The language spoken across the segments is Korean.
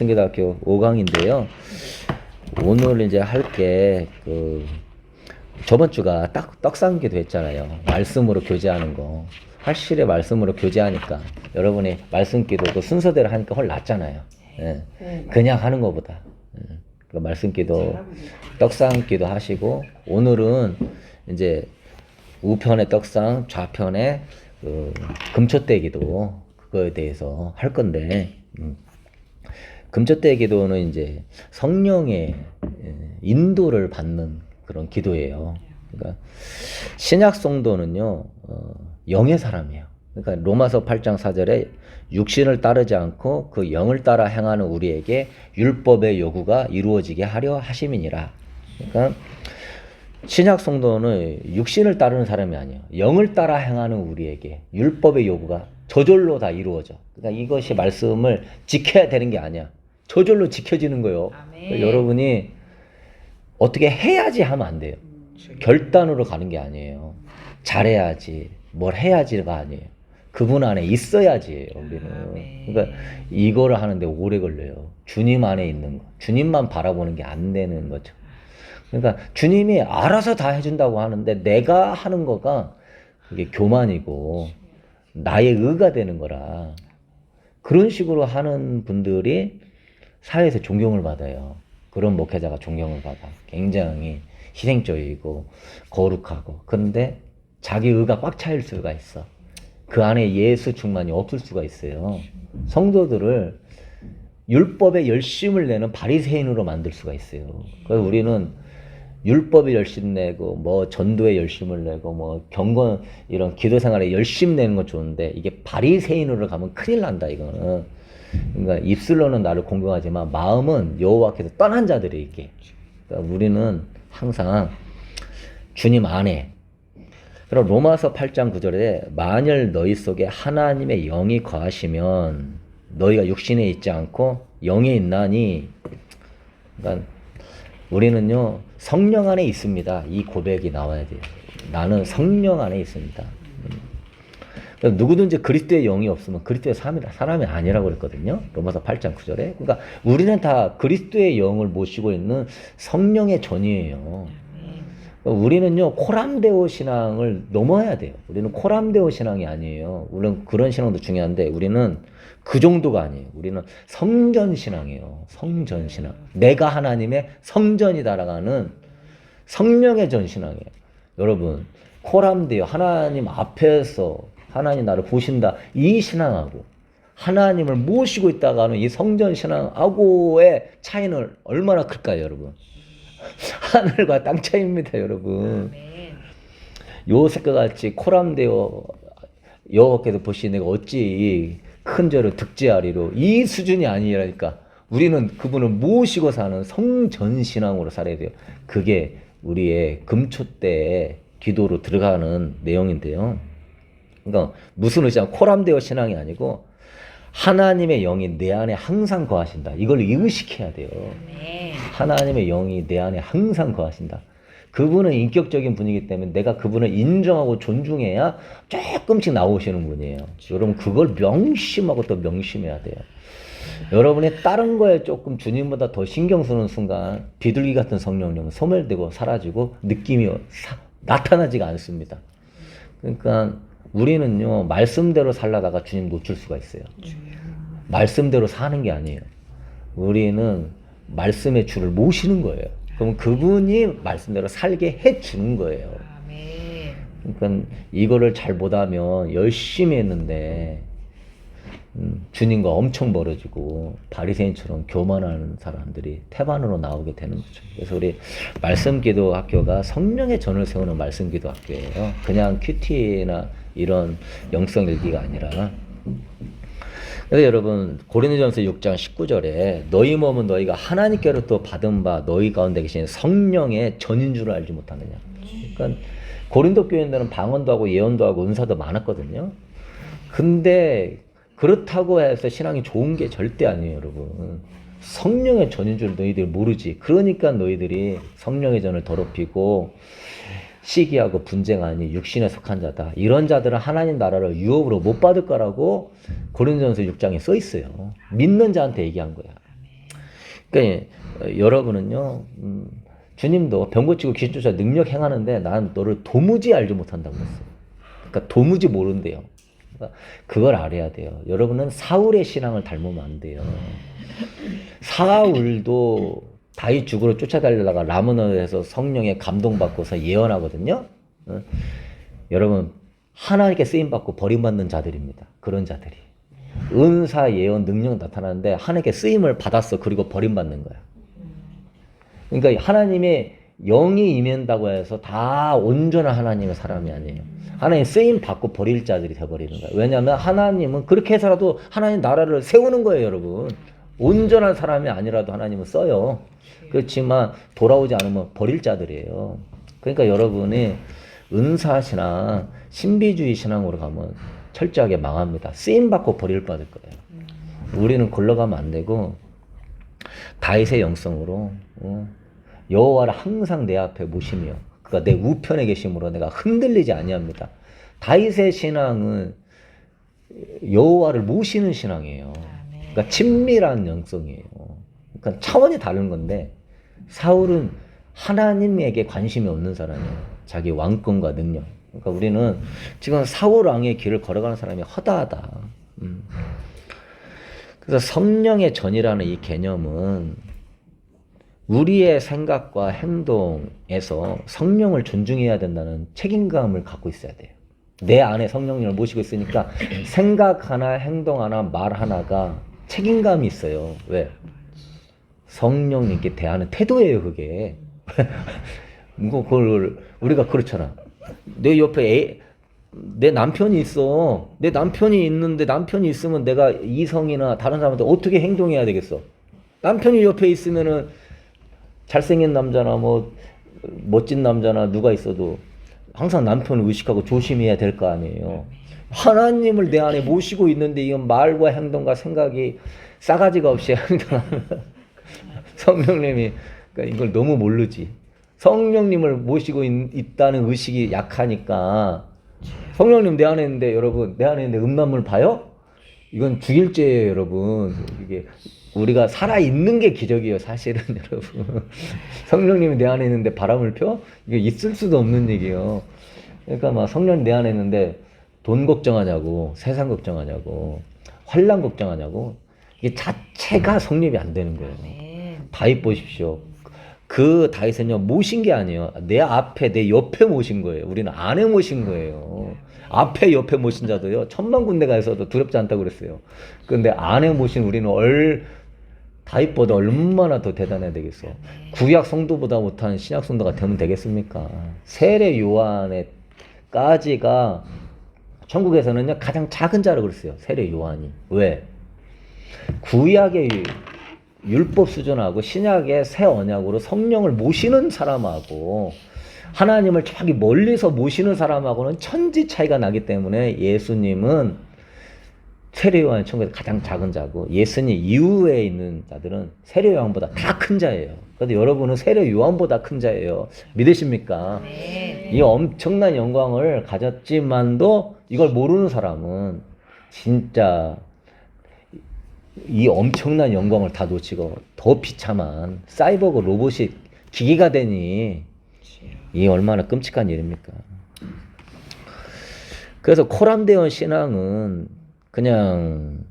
고등학교 5강인데요. 오늘 이제 할 게 저번 주가 떡상기도 했잖아요. 말씀으로 교제하는 거. 확실히 말씀으로 교제하니까 여러분이 말씀 기도도 순서대로 하니까 훨 낫잖아요. 예. 그냥 하는 것보다. 말씀 기도, 떡상 기도 하시고, 오늘은 이제 우편의 떡상, 좌편의 금초대 기도, 그거에 대해서 할 건데, 금초대 기도는 이제 성령의 인도를 받는 그런 기도예요. 그러니까 신약 성도는요, 영의 사람이에요. 그러니까 로마서 8장 4절에 육신을 따르지 않고 그 영을 따라 행하는 우리에게 율법의 요구가 이루어지게 하려 하심이니라. 그러니까 신약 성도는 육신을 따르는 사람이 아니에요. 영을 따라 행하는 우리에게 율법의 요구가 저절로 다 이루어져. 그러니까 이것이 말씀을 지켜야 되는 게 아니야. 저절로 지켜지는 거예요. 그러니까 여러분이 어떻게 해야지 하면 안 돼요. 결단으로 가는 게 아니에요. 잘해야지, 뭘 해야지가 아니에요. 그분 안에 있어야지, 우리는. 그러니까 이거를 하는데 오래 걸려요. 주님 안에 있는 거. 주님만 바라보는 게 안 되는 거죠. 그러니까 주님이 알아서 다 해준다고 하는데 내가 하는 거가 그게 교만이고 나의 의가 되는 거라. 그런 식으로 하는 분들이 사회에서 존경을 받아요. 그런 목회자가 존경을 받아. 굉장히 희생적이고 거룩하고. 그런데 자기 의가 꽉 차일 수가 있어. 그 안에 예수 충만이 없을 수가 있어요. 성도들을 율법에 열심을 내는 바리새인으로 만들 수가 있어요. 그래서 우리는 율법에 열심 내고 뭐 전도에 열심을 내고 뭐 경건 이런 기도 생활에 열심 내는 건 좋은데 이게 바리새인으로 가면 큰일 난다 이거는. 그러니까 입술로는 나를 공경하지만 마음은 여호와께서 떠난 자들이 있게. 그러니까 우리는 항상 주님 안에. 그럼 로마서 8장 9절에 만일 너희 속에 하나님의 영이 거하시면 너희가 육신에 있지 않고 영에 있나니. 그러니까 우리는요 성령 안에 있습니다. 이 고백이 나와야 돼요. 나는 성령 안에 있습니다. 누구든지 그리스도의 영이 없으면 그리스도의 사람이 아니라고 그랬거든요. 로마서 8장 9절에. 그러니까 우리는 다 그리스도의 영을 모시고 있는 성령의 전이에요. 그러니까 우리는요 코람데오 신앙을 넘어야 돼요. 우리는 코람데오 신앙이 아니에요. 물론 그런 신앙도 중요한데 우리는 그 정도가 아니에요. 우리는 성전 신앙이에요. 성전 신앙. 내가 하나님의 성전이다라는 성령의 전 신앙이에요. 여러분 코람데오 하나님 앞에서 하나님 나를 보신다 이 신앙하고 하나님을 모시고 있다가 하는 이 성전 신앙하고의 차이는 얼마나 클까요, 여러분? 하늘과 땅 차이입니다, 여러분. 요셉과 같이 코람데오 여호와께서 보시니 내가 어찌 큰 죄를 득지하리로 이 수준이 아니라니까. 우리는 그분을 모시고 사는 성전 신앙으로 살아야 돼요. 그게 우리의 금초대의 기도로 들어가는 내용인데요. 그러니까 무슨 의지냐 코람데오 신앙이 아니고 하나님의 영이 내 안에 항상 거하신다. 이걸 의식해야 돼요. 하나님의 영이 내 안에 항상 거하신다. 그분은 인격적인 분이기 때문에 내가 그분을 인정하고 존중해야 조금씩 나오시는 분이에요. 여러분 그걸 명심하고 또 명심해야 돼요. 여러분이 다른 거에 조금 주님보다 더 신경 쓰는 순간 비둘기 같은 성령님은 소멸되고 사라지고 느낌이 나타나지가 않습니다. 그러니까 우리는요 말씀대로 살다가 주님 놓칠 수가 있어요. 말씀대로 사는 게 아니에요. 우리는 말씀의 주를 모시는 거예요. 그럼 그분이 말씀대로 살게 해주는 거예요. 그러니까 이거를 잘 못하면 열심히 했는데 주님과 엄청 멀어지고 바리새인처럼 교만하는 사람들이 태반으로 나오게 되는 거죠. 그래서 우리 말씀기도 학교가 성령의 전을 세우는 말씀기도 학교예요. 그냥 큐티나 이런 영성 일기가 아니라. 그래서 여러분 고린도전서 6장 19절에 너희 몸은 너희가 하나님께로부터 받은 바 너희 가운데 계신 성령의 전인 줄 알지 못하느냐. 그러니까 고린도 교인들은 방언도 하고 예언도 하고 은사도 많았거든요. 근데 그렇다고 해서 신앙이 좋은 게 절대 아니에요, 여러분. 성령의 전인 줄 너희들이 모르지. 그러니까 너희들이 성령의 전을 더럽히고 시기하고 분쟁하니 육신에 속한 자다. 이런 자들은 하나님 나라를 유업으로 못 받을 거라고 고린도전서 6장에 써 있어요. 믿는 자한테 얘기한 거야. 그러니까 여러분은요, 주님도 병 고치고 귀신 쫓아 능력 행하는데 난 너를 도무지 알지 못한다고 했어요. 그러니까 도무지 모른대요. 그러니까 그걸 알아야 돼요. 여러분은 사울의 신앙을 닮으면 안 돼요. 사울도 다윗 죽으러 쫓아다니다가 라모나에서 성령에 감동받고서 예언하거든요. 여러분 하나님께 쓰임받고 버림받는 자들입니다. 그런 자들이. 은사, 예언, 능력 나타나는데 하나님께 쓰임을 받았어. 그리고 버림받는 거야. 그러니까 하나님의 영이 임한다고 해서 다 온전한 하나님의 사람이 아니에요. 하나님 쓰임 받고 버릴 자들이 돼버리는 거예요. 왜냐하면 하나님은 그렇게 해서라도 하나님 나라를 세우는 거예요, 여러분. 온전한 사람이 아니라도 하나님은 써요. 그렇지만 돌아오지 않으면 버릴 자들이에요. 그러니까 여러분이 은사 신앙, 신비주의 신앙으로 가면 철저하게 망합니다. 쓰임 받고 버릴 받을 거예요. 우리는 걸러가면 안 되고 다윗의 영성으로 여호와를 항상 내 앞에 모시며 그러니까 내 우편에 계심으로 내가 흔들리지 아니합니다. 다윗의 신앙은 여호와를 모시는 신앙이에요. 그러니까 친밀한 영성이에요. 그러니까 차원이 다른 건데 사울은 하나님에게 관심이 없는 사람이에요. 자기 왕권과 능력. 그러니까 우리는 지금 사울 왕의 길을 걸어가는 사람이 허다하다. 그래서 성령의 전이라는 이 개념은 우리의 생각과 행동에서 성령을 존중해야 된다는 책임감을 갖고 있어야 돼요. 내 안에 성령님을 모시고 있으니까 생각 하나, 행동 하나, 말 하나가 책임감이 있어요. 왜? 성령님께 대하는 태도예요, 그게. 그걸 우리가 그렇잖아. 내 옆에 내 남편이 있어. 내 남편이 있는데 남편이 있으면 내가 이성이나 다른 사람한테 어떻게 행동해야 되겠어? 남편이 옆에 있으면은 잘생긴 남자나 뭐 멋진 남자나 누가 있어도 항상 남편을 의식하고 조심해야 될 거 아니에요. 하나님을 내 안에 모시고 있는데 이건 말과 행동과 생각이 싸가지가 없이 행동하는 성령님이 그러니까 이걸 너무 모르지. 성령님을 모시고 있다는 의식이 약하니까 성령님 내 안에 있는데 여러분 내 안에 있는데 음란물 봐요? 이건 죽일 죄예요, 여러분. 이게 우리가 살아있는 게 기적이에요, 사실은. 여러분 성령님이 내 안에 있는데 바람을 펴? 이게 있을 수도 없는 얘기예요. 그러니까 막 성령님 내 안에 있는데 돈 걱정하냐고, 세상 걱정하냐고, 환난 걱정하냐고, 이게 자체가 성립이 안 되는 거예요. 다윗 보십시오. 그 다윗은요 모신 게 아니에요. 내 앞에 내 옆에 모신 거예요. 우리는 안에 모신 거예요. 앞에 옆에 모신 자도요 1000만 군데가 있어도 두렵지 않다고 그랬어요. 그런데 안에 모신 우리는 다윗보다 얼마나 더 대단해야 되겠어. 구약 성도보다 못한 신약 성도가 되면 되겠습니까? 세례 요한의까지가 천국에서는요 가장 작은 자라고 그랬어요. 세례 요한이. 왜? 구약의 율법 수준하고 신약의 새 언약으로 성령을 모시는 사람하고 하나님을 저기 멀리서 모시는 사람하고는 천지 차이가 나기 때문에 예수님은 세례요한이 천국에서 가장 작은 자고 예수님 이후에 있는 자들은 세례요한보다 다 큰 자예요. 그런데 여러분은 세례요한보다 큰 자예요. 믿으십니까? 네. 이 엄청난 영광을 가졌지만도 이걸 모르는 사람은 진짜 이 엄청난 영광을 다 놓치고 더 비참한 사이버그 로봇이 기계가 되니 이 얼마나 끔찍한 일입니까? 그래서 코람데온 신앙은 그냥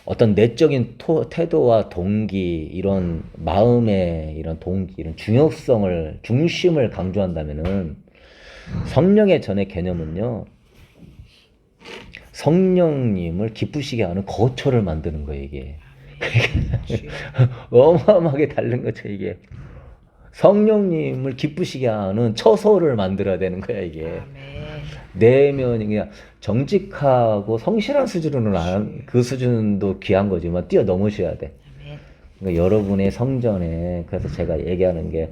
어떤 내적인 태도와 동기, 이런 마음의 이런 동기, 이런 중심을 강조한다면은 성령의 전의 개념은요, 성령님을 기쁘시게 하는 거처를 만드는 거예요, 이게. 어마어마하게 다른 거죠, 이게. 성령님을 기쁘시게 하는 처소를 만들어야 되는 거야, 이게. 내면이 그냥 정직하고 성실한 수준으로는 그 수준도 귀한 거지만 뛰어넘으셔야 돼. 그러니까 여러분의 성전에, 그래서 제가 얘기하는 게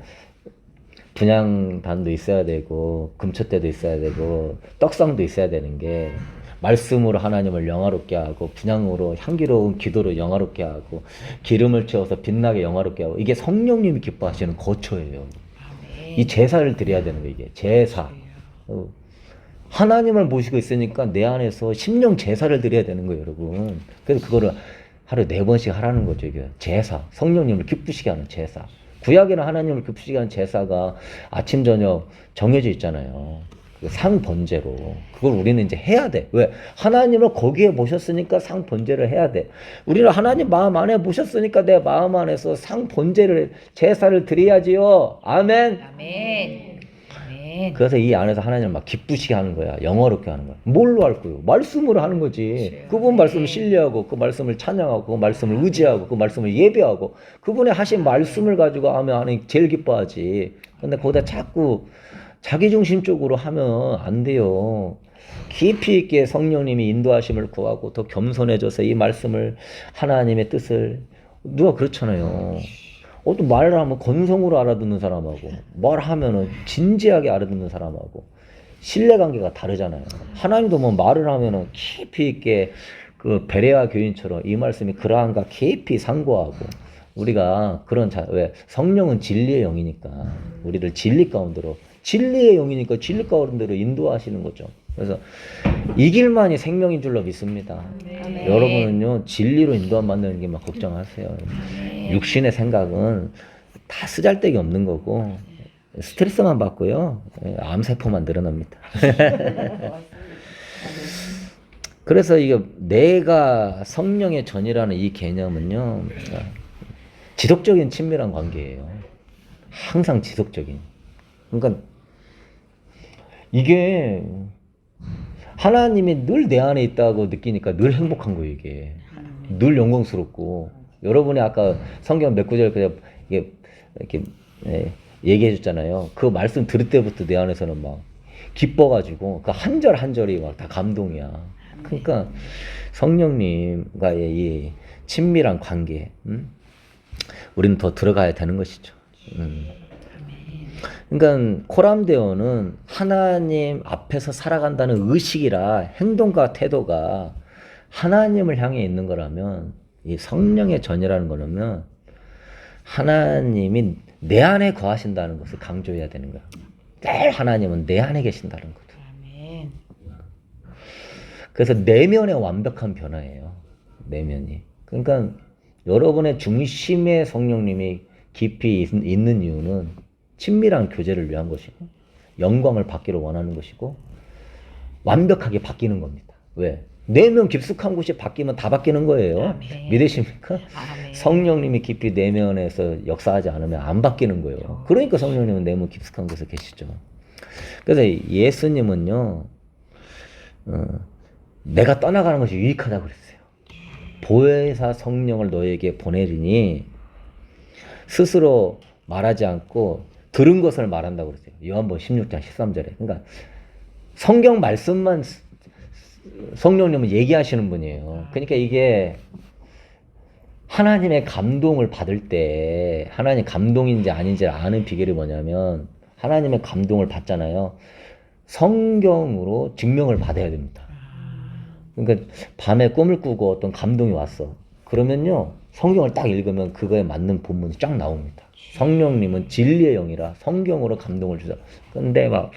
분향단도 있어야 되고 금초대도 있어야 되고 떡상도 있어야 되는 게, 말씀으로 하나님을 영화롭게 하고 분향으로 향기로운 기도로 영화롭게 하고 기름을 채워서 빛나게 영화롭게 하고, 이게 성령님이 기뻐하시는 거처예요. 이 제사를 드려야 되는 거예요, 이게 제사. 하나님을 모시고 있으니까 내 안에서 심령 제사를 드려야 되는 거예요, 여러분. 그래서 그거를 하루에 4번씩 하라는 거죠. 이게 제사, 성령님을 기쁘시게 하는 제사. 구약에는 하나님을 기쁘시게 하는 제사가 아침 저녁 정해져 있잖아요. 상 번제로. 그걸 우리는 이제 해야 돼. 왜? 하나님을 거기에 모셨으니까 상 번제를 해야 돼. 우리는 하나님 마음 안에 모셨으니까 내 마음 안에서 상 번제를, 제사를 드려야지요. 아멘. 아멘. 아멘. 그래서 이 안에서 하나님을 막 기쁘시게 하는 거야. 영화롭게 하는 거야. 뭘로 할 거요? 말씀으로 하는 거지. 그분 말씀을 신뢰하고, 그 말씀을 찬양하고, 그 말씀을 의지하고, 그 말씀을 예배하고, 그분의 하신 말씀을 가지고 하면 하나님 제일 기뻐하지. 근데 거기다 자꾸 자기중심적으로 하면 안 돼요. 깊이 있게 성령님이 인도하심을 구하고 더 겸손해져서 이 말씀을, 하나님의 뜻을, 누가 그렇잖아요. 또 말을 하면 건성으로 알아듣는 사람하고 말하면은 진지하게 알아듣는 사람하고 신뢰관계가 다르잖아요. 하나님도 뭐 말을 하면은 깊이 있게 그 베레아 교인처럼 이 말씀이 그러한가 깊이 상고하고, 우리가 그런 왜 성령은 진리의 영이니까 우리를 진리 가운데로, 진리의 영이니까 진리 가운데로 인도하시는 거죠. 그래서 이 길만이 생명인 줄로 믿습니다. 아멘. 여러분은요 진리로 인도함 받는 게 막 걱정하세요. 육신의 생각은 다 쓰잘데기 없는 거고 스트레스만 받고요. 암세포만 늘어납니다. 그래서 이게 내가 성령의 전이라는 이 개념은요 지속적인 친밀한 관계예요. 항상 지속적인. 그러니까 이게 하나님이 늘 내 안에 있다고 느끼니까 늘 행복한 거예요. 이게 늘 영광스럽고, 여러분이 아까 성경 몇 구절 그냥 이렇게 얘기해 줬잖아요. 그 말씀 들을 때부터 내 안에서는 막 기뻐가지고 그 한 절 한 절이 막 다 감동이야. 그러니까 성령님과의 이 친밀한 관계, 우리는 더 들어가야 되는 것이죠. 그러니까 코람데오는 하나님 앞에서 살아간다는 의식이라 행동과 태도가 하나님을 향해 있는 거라면, 이 성령의 전이라는 거라면 하나님이 내 안에 거하신다는 것을 강조해야 되는 거야. 늘 하나님은 내 안에 계신다는 거죠. 아멘. 그래서 내면의 완벽한 변화예요. 내면이. 그러니까 여러분의 중심의 성령님이 깊이 있는 이유는 친밀한 교제를 위한 것이고, 영광을 받기를 원하는 것이고, 완벽하게 바뀌는 겁니다. 왜? 내면 깊숙한 곳이 바뀌면 다 바뀌는 거예요. 아멘. 믿으십니까? 아멘. 성령님이 깊이 내면에서 역사하지 않으면 안 바뀌는 거예요. 그러니까 성령님은 내면 깊숙한 곳에 계시죠. 그래서 예수님은요, 내가 떠나가는 것이 유익하다고 그랬어요. 보혜사 성령을 너에게 보내리니 스스로 말하지 않고 들은 것을 말한다고 그랬어요. 요한복음 16장 13절에. 그러니까 성경 말씀만 성령님은 얘기하시는 분이에요. 그러니까 이게 하나님의 감동을 받을 때, 하나님 감동인지 아닌지 아는 비결이 뭐냐면, 하나님의 감동을 받잖아요. 성경으로 증명을 받아야 됩니다. 그러니까 밤에 꿈을 꾸고 어떤 감동이 왔어. 그러면요, 성경을 딱 읽으면 그거에 맞는 본문이 쫙 나옵니다. 성령님은 진리의 영이라 성경으로 감동을 주죠. 근데 막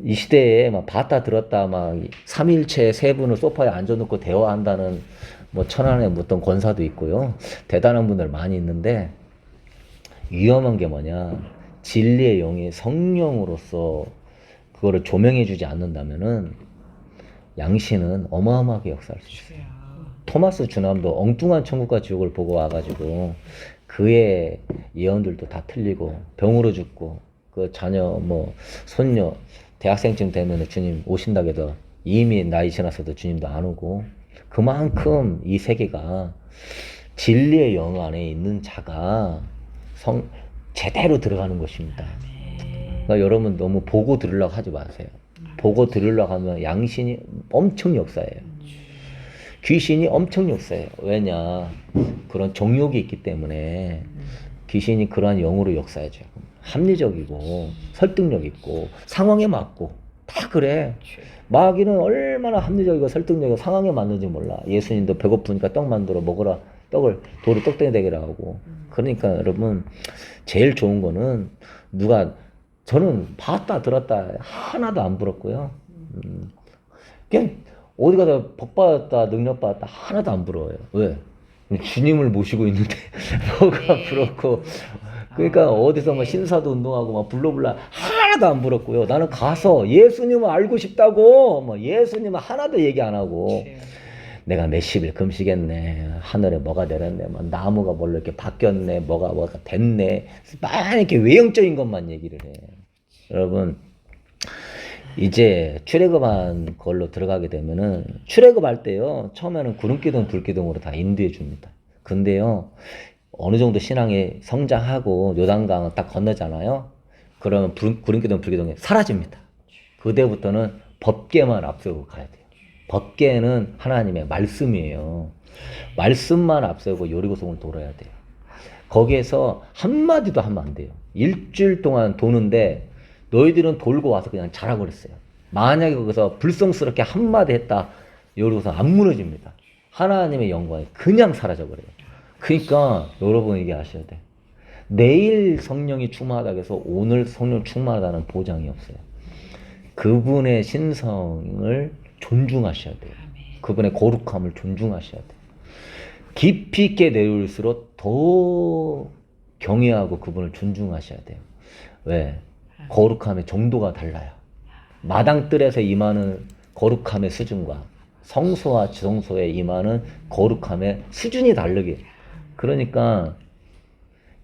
이 시대에 막 봤다 들었다 막 삼일체 세 분을 소파에 앉아놓고 대화한다는 뭐 천안의 어떤 권사도 있고요. 대단한 분들 많이 있는데, 위험한 게 뭐냐, 진리의 영이 성령으로서 그거를 조명해 주지 않는다면은 양신은 어마어마하게 역사할 수 있어요. 토마스 주남도 엉뚱한 천국과 지옥을 보고 와가지고 그의 예언들도 다 틀리고 병으로 죽고, 그 자녀 뭐 손녀 대학생쯤 되면 주님 오신다고 해도 이미 나이 지나서도 주님도 안 오고, 그만큼 이 세계가 진리의 영 안에 있는 자가 제대로 들어가는 것입니다. 그러니까 여러분 너무 보고 들으려고 하지 마세요. 보고 들으려고 하면 양신이 엄청 역사해요. 귀신이 엄청 역사해요. 왜냐, 그런 정욕이 있기 때문에 귀신이 그러한 영으로 역사해줘요. 합리적이고 설득력 있고 상황에 맞고 다 그래. 마귀는 얼마나 합리적이고 설득력이고 상황에 맞는지 몰라. 예수님도 배고프니까 떡 만들어 먹으라, 떡을 돌을 떡대기 되기라 하고. 그러니까 여러분 제일 좋은 거는, 저는 봤다 들었다 하나도 안 부럽고요. 그냥 어디 가서 복 받았다 능력 받았다 하나도 안 부러워요. 왜? 주님을 모시고 있는데 뭐가 네. 부럽고 그러니까 아, 어디서 막 네. 신사도 운동하고 막 불러불라 하나도 안 부럽고요. 나는 가서 예수님을 알고 싶다고 뭐 예수님은 하나도 얘기 안 하고 주. 내가 몇십일 금식했네. 하늘에 뭐가 내렸네. 뭐 나무가 뭘로 이렇게 바뀌었네. 뭐가 됐네. 막 이렇게 외형적인 것만 얘기를 해. 여러분 이제 출애굽한 걸로 들어가게 되면은 출애굽할 때요. 처음에는 구름기둥 불기둥으로 다 인도해 줍니다. 근데요. 어느 정도 신앙이 성장하고 요단강을 딱 건너잖아요. 그러면 구름기둥 불기둥이 사라집니다. 그때부터는 법계만 앞세우고 가야 돼요. 법계는 하나님의 말씀이에요. 말씀만 앞세우고 여리고성을 돌아야 돼요. 거기에서 한마디도 하면 안 돼요. 일주일 동안 도는데 너희들은 돌고 와서 그냥 자라 버렸어요. 만약에 거기서 불성스럽게 한마디 했다 여리고성 안 무너집니다. 하나님의 영광이 그냥 사라져 버려요. 그러니까 여러분 이게 아셔야 돼. 내일 성령이 충만하다고 해서 오늘 성령 충만하다는 보장이 없어요. 그분의 신성을 존중하셔야 돼요. 그분의 거룩함을 존중하셔야 돼요. 깊이 있게 내려올수록 더 경외하고 그분을 존중하셔야 돼요. 왜? 거룩함의 정도가 달라요. 마당뜰에서 임하는 거룩함의 수준과 성소와 지성소에 임하는 거룩함의 수준이 다르게. 그러니까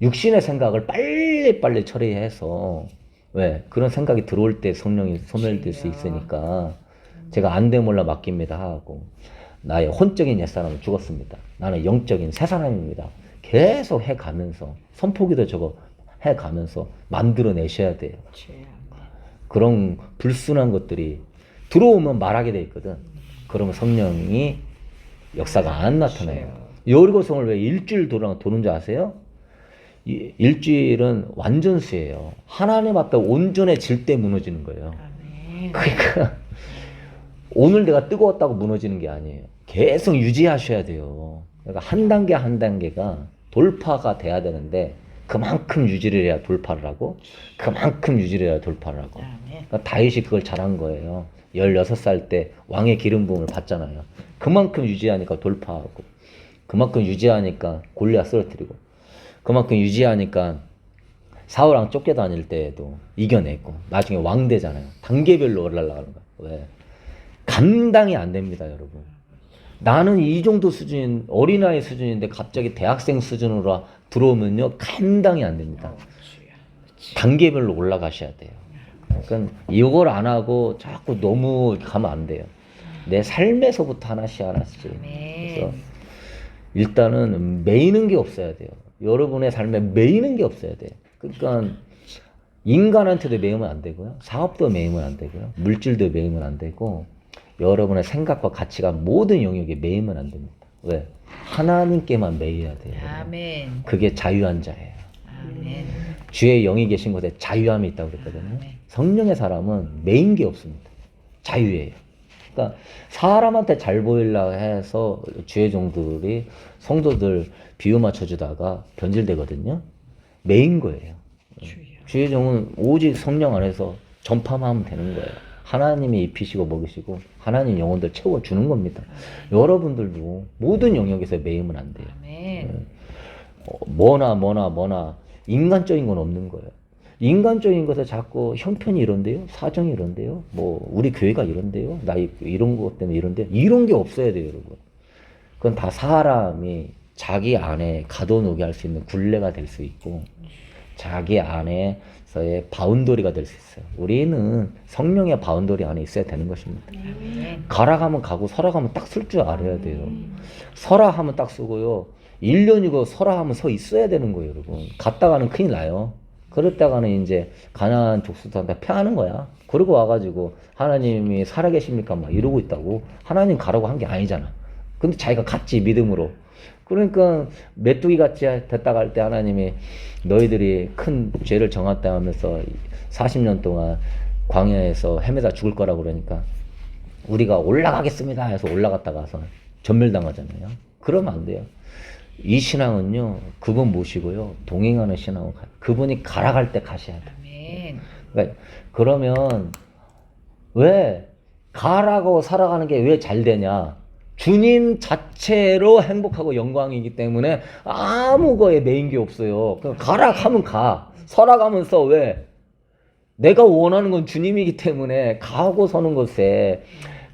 육신의 생각을 빨리빨리 처리해서 왜? 그런 생각이 들어올 때 성령이 소멸될 수 있으니까 제가 안 돼 몰라 맡깁니다 하고 나의 혼적인 옛사람은 죽었습니다. 나는 영적인 새 사람입니다. 계속 해가면서 선포기도 저거 해가면서 만들어내셔야 돼요. 그런 불순한 것들이 들어오면 말하게 돼 있거든. 그러면 성령이 역사가 안 나타나요. 여리고성을 왜 일주일 도는 줄 아세요? 일주일은 완전수예요. 하나님 앞에 온전해질 때 무너지는 거예요. 그러니까 오늘 내가 뜨거웠다고 무너지는 게 아니에요. 계속 유지하셔야 돼요. 그러니까 한 단계 한 단계가 돌파가 돼야 되는데 그만큼 유지를 해야 돌파를 하고 그만큼 유지를 해야 돌파를 하고 그러니까 다윗이 그걸 잘한 거예요. 16살 때 왕의 기름 부음을 받잖아요. 그만큼 유지하니까 돌파하고 그만큼 유지하니까 골리앗 쓰러뜨리고 그만큼 유지하니까 사울왕 쫓겨다닐 때에도 이겨내고 나중에 왕 되잖아요. 단계별로 올라가는 거예요. 왜? 감당이 안 됩니다, 여러분. 나는 이 정도 수준, 어린아이 수준인데 갑자기 대학생 수준으로 들어오면요, 감당이 안 됩니다. 단계별로 올라가셔야 돼요. 그러니까 이걸 안 하고 자꾸 너무 가면 안 돼요. 내 삶에서부터 하나씩 하나씩. 그래서 일단은 매이는 게 없어야 돼요. 여러분의 삶에 매이는 게 없어야 돼요. 그러니까 인간한테도 매이면 안 되고요. 사업도 매이면 안 되고요. 물질도 매이면 안 되고 여러분의 생각과 가치가 모든 영역에 매이면 안 됩니다. 왜? 하나님께만 매여야 돼요. 아멘. 그게 자유한 자예요. 아멘. 주의 영이 계신 곳에 자유함이 있다고 그랬거든요. 성령의 사람은 매인 게 없습니다. 자유예요. 그러니까 사람한테 잘 보이려고 해서 주의 종들이 성도들 비유 맞춰주다가 변질되거든요. 매인 거예요. 주의 종은 오직 성령 안에서 전파만 하면 되는 거예요. 하나님이 입히시고 먹이시고 하나님 영혼들 채워주는 겁니다. 여러분들도 모든 영역에서 매이면 안 돼요. 아멘. 뭐나 인간적인 건 없는 거예요. 인간적인 것에 자꾸 형편이 이런데요, 사정이 이런데요, 뭐 우리 교회가 이런데요, 나 이런 것 때문에 이런데 이런 게 없어야 돼요, 여러분. 그건 다 사람이 자기 안에 가둬놓게 할 수 있는 굴레가 될 수 있고 자기 안에서의 바운더리가 될 수 있어요. 우리는 성령의 바운더리 안에 있어야 되는 것입니다. 가라 하면 가고 서라 하면 딱 쓸 줄 알아야 돼요. 서라 하면 딱 쓰고요. 1년이고 서라 하면 서 있어야 되는 거예요, 여러분. 갔다가는 큰일 나요. 그랬다가는 이제 가나안 족속들한테 패하는 거야. 그러고 와가지고 하나님이 살아계십니까? 막 이러고 있다고. 하나님 가라고 한 게 아니잖아. 근데 자기가 갔지, 믿음으로. 그러니까 메뚜기 같이 됐다가 할 때 하나님이 너희들이 큰 죄를 정했다 하면서 40년 동안 광야에서 헤매다 죽을 거라고 그러니까 우리가 올라가겠습니다 해서 올라갔다 가서 전멸당하잖아요. 그러면 안 돼요. 이 신앙은요, 그분 모시고요, 동행하는 신앙을 가요. 그분이 가라 갈 때 가셔야 돼요. 아멘. 그러니까 그러면 왜 가라고 살아가는 게 왜 잘 되냐? 주님 자체로 행복하고 영광이기 때문에 아무 거에 매인 게 없어요. 그냥 가라 하면 가. 서라 가면서 왜? 내가 원하는 건 주님이기 때문에 가고 서는 곳에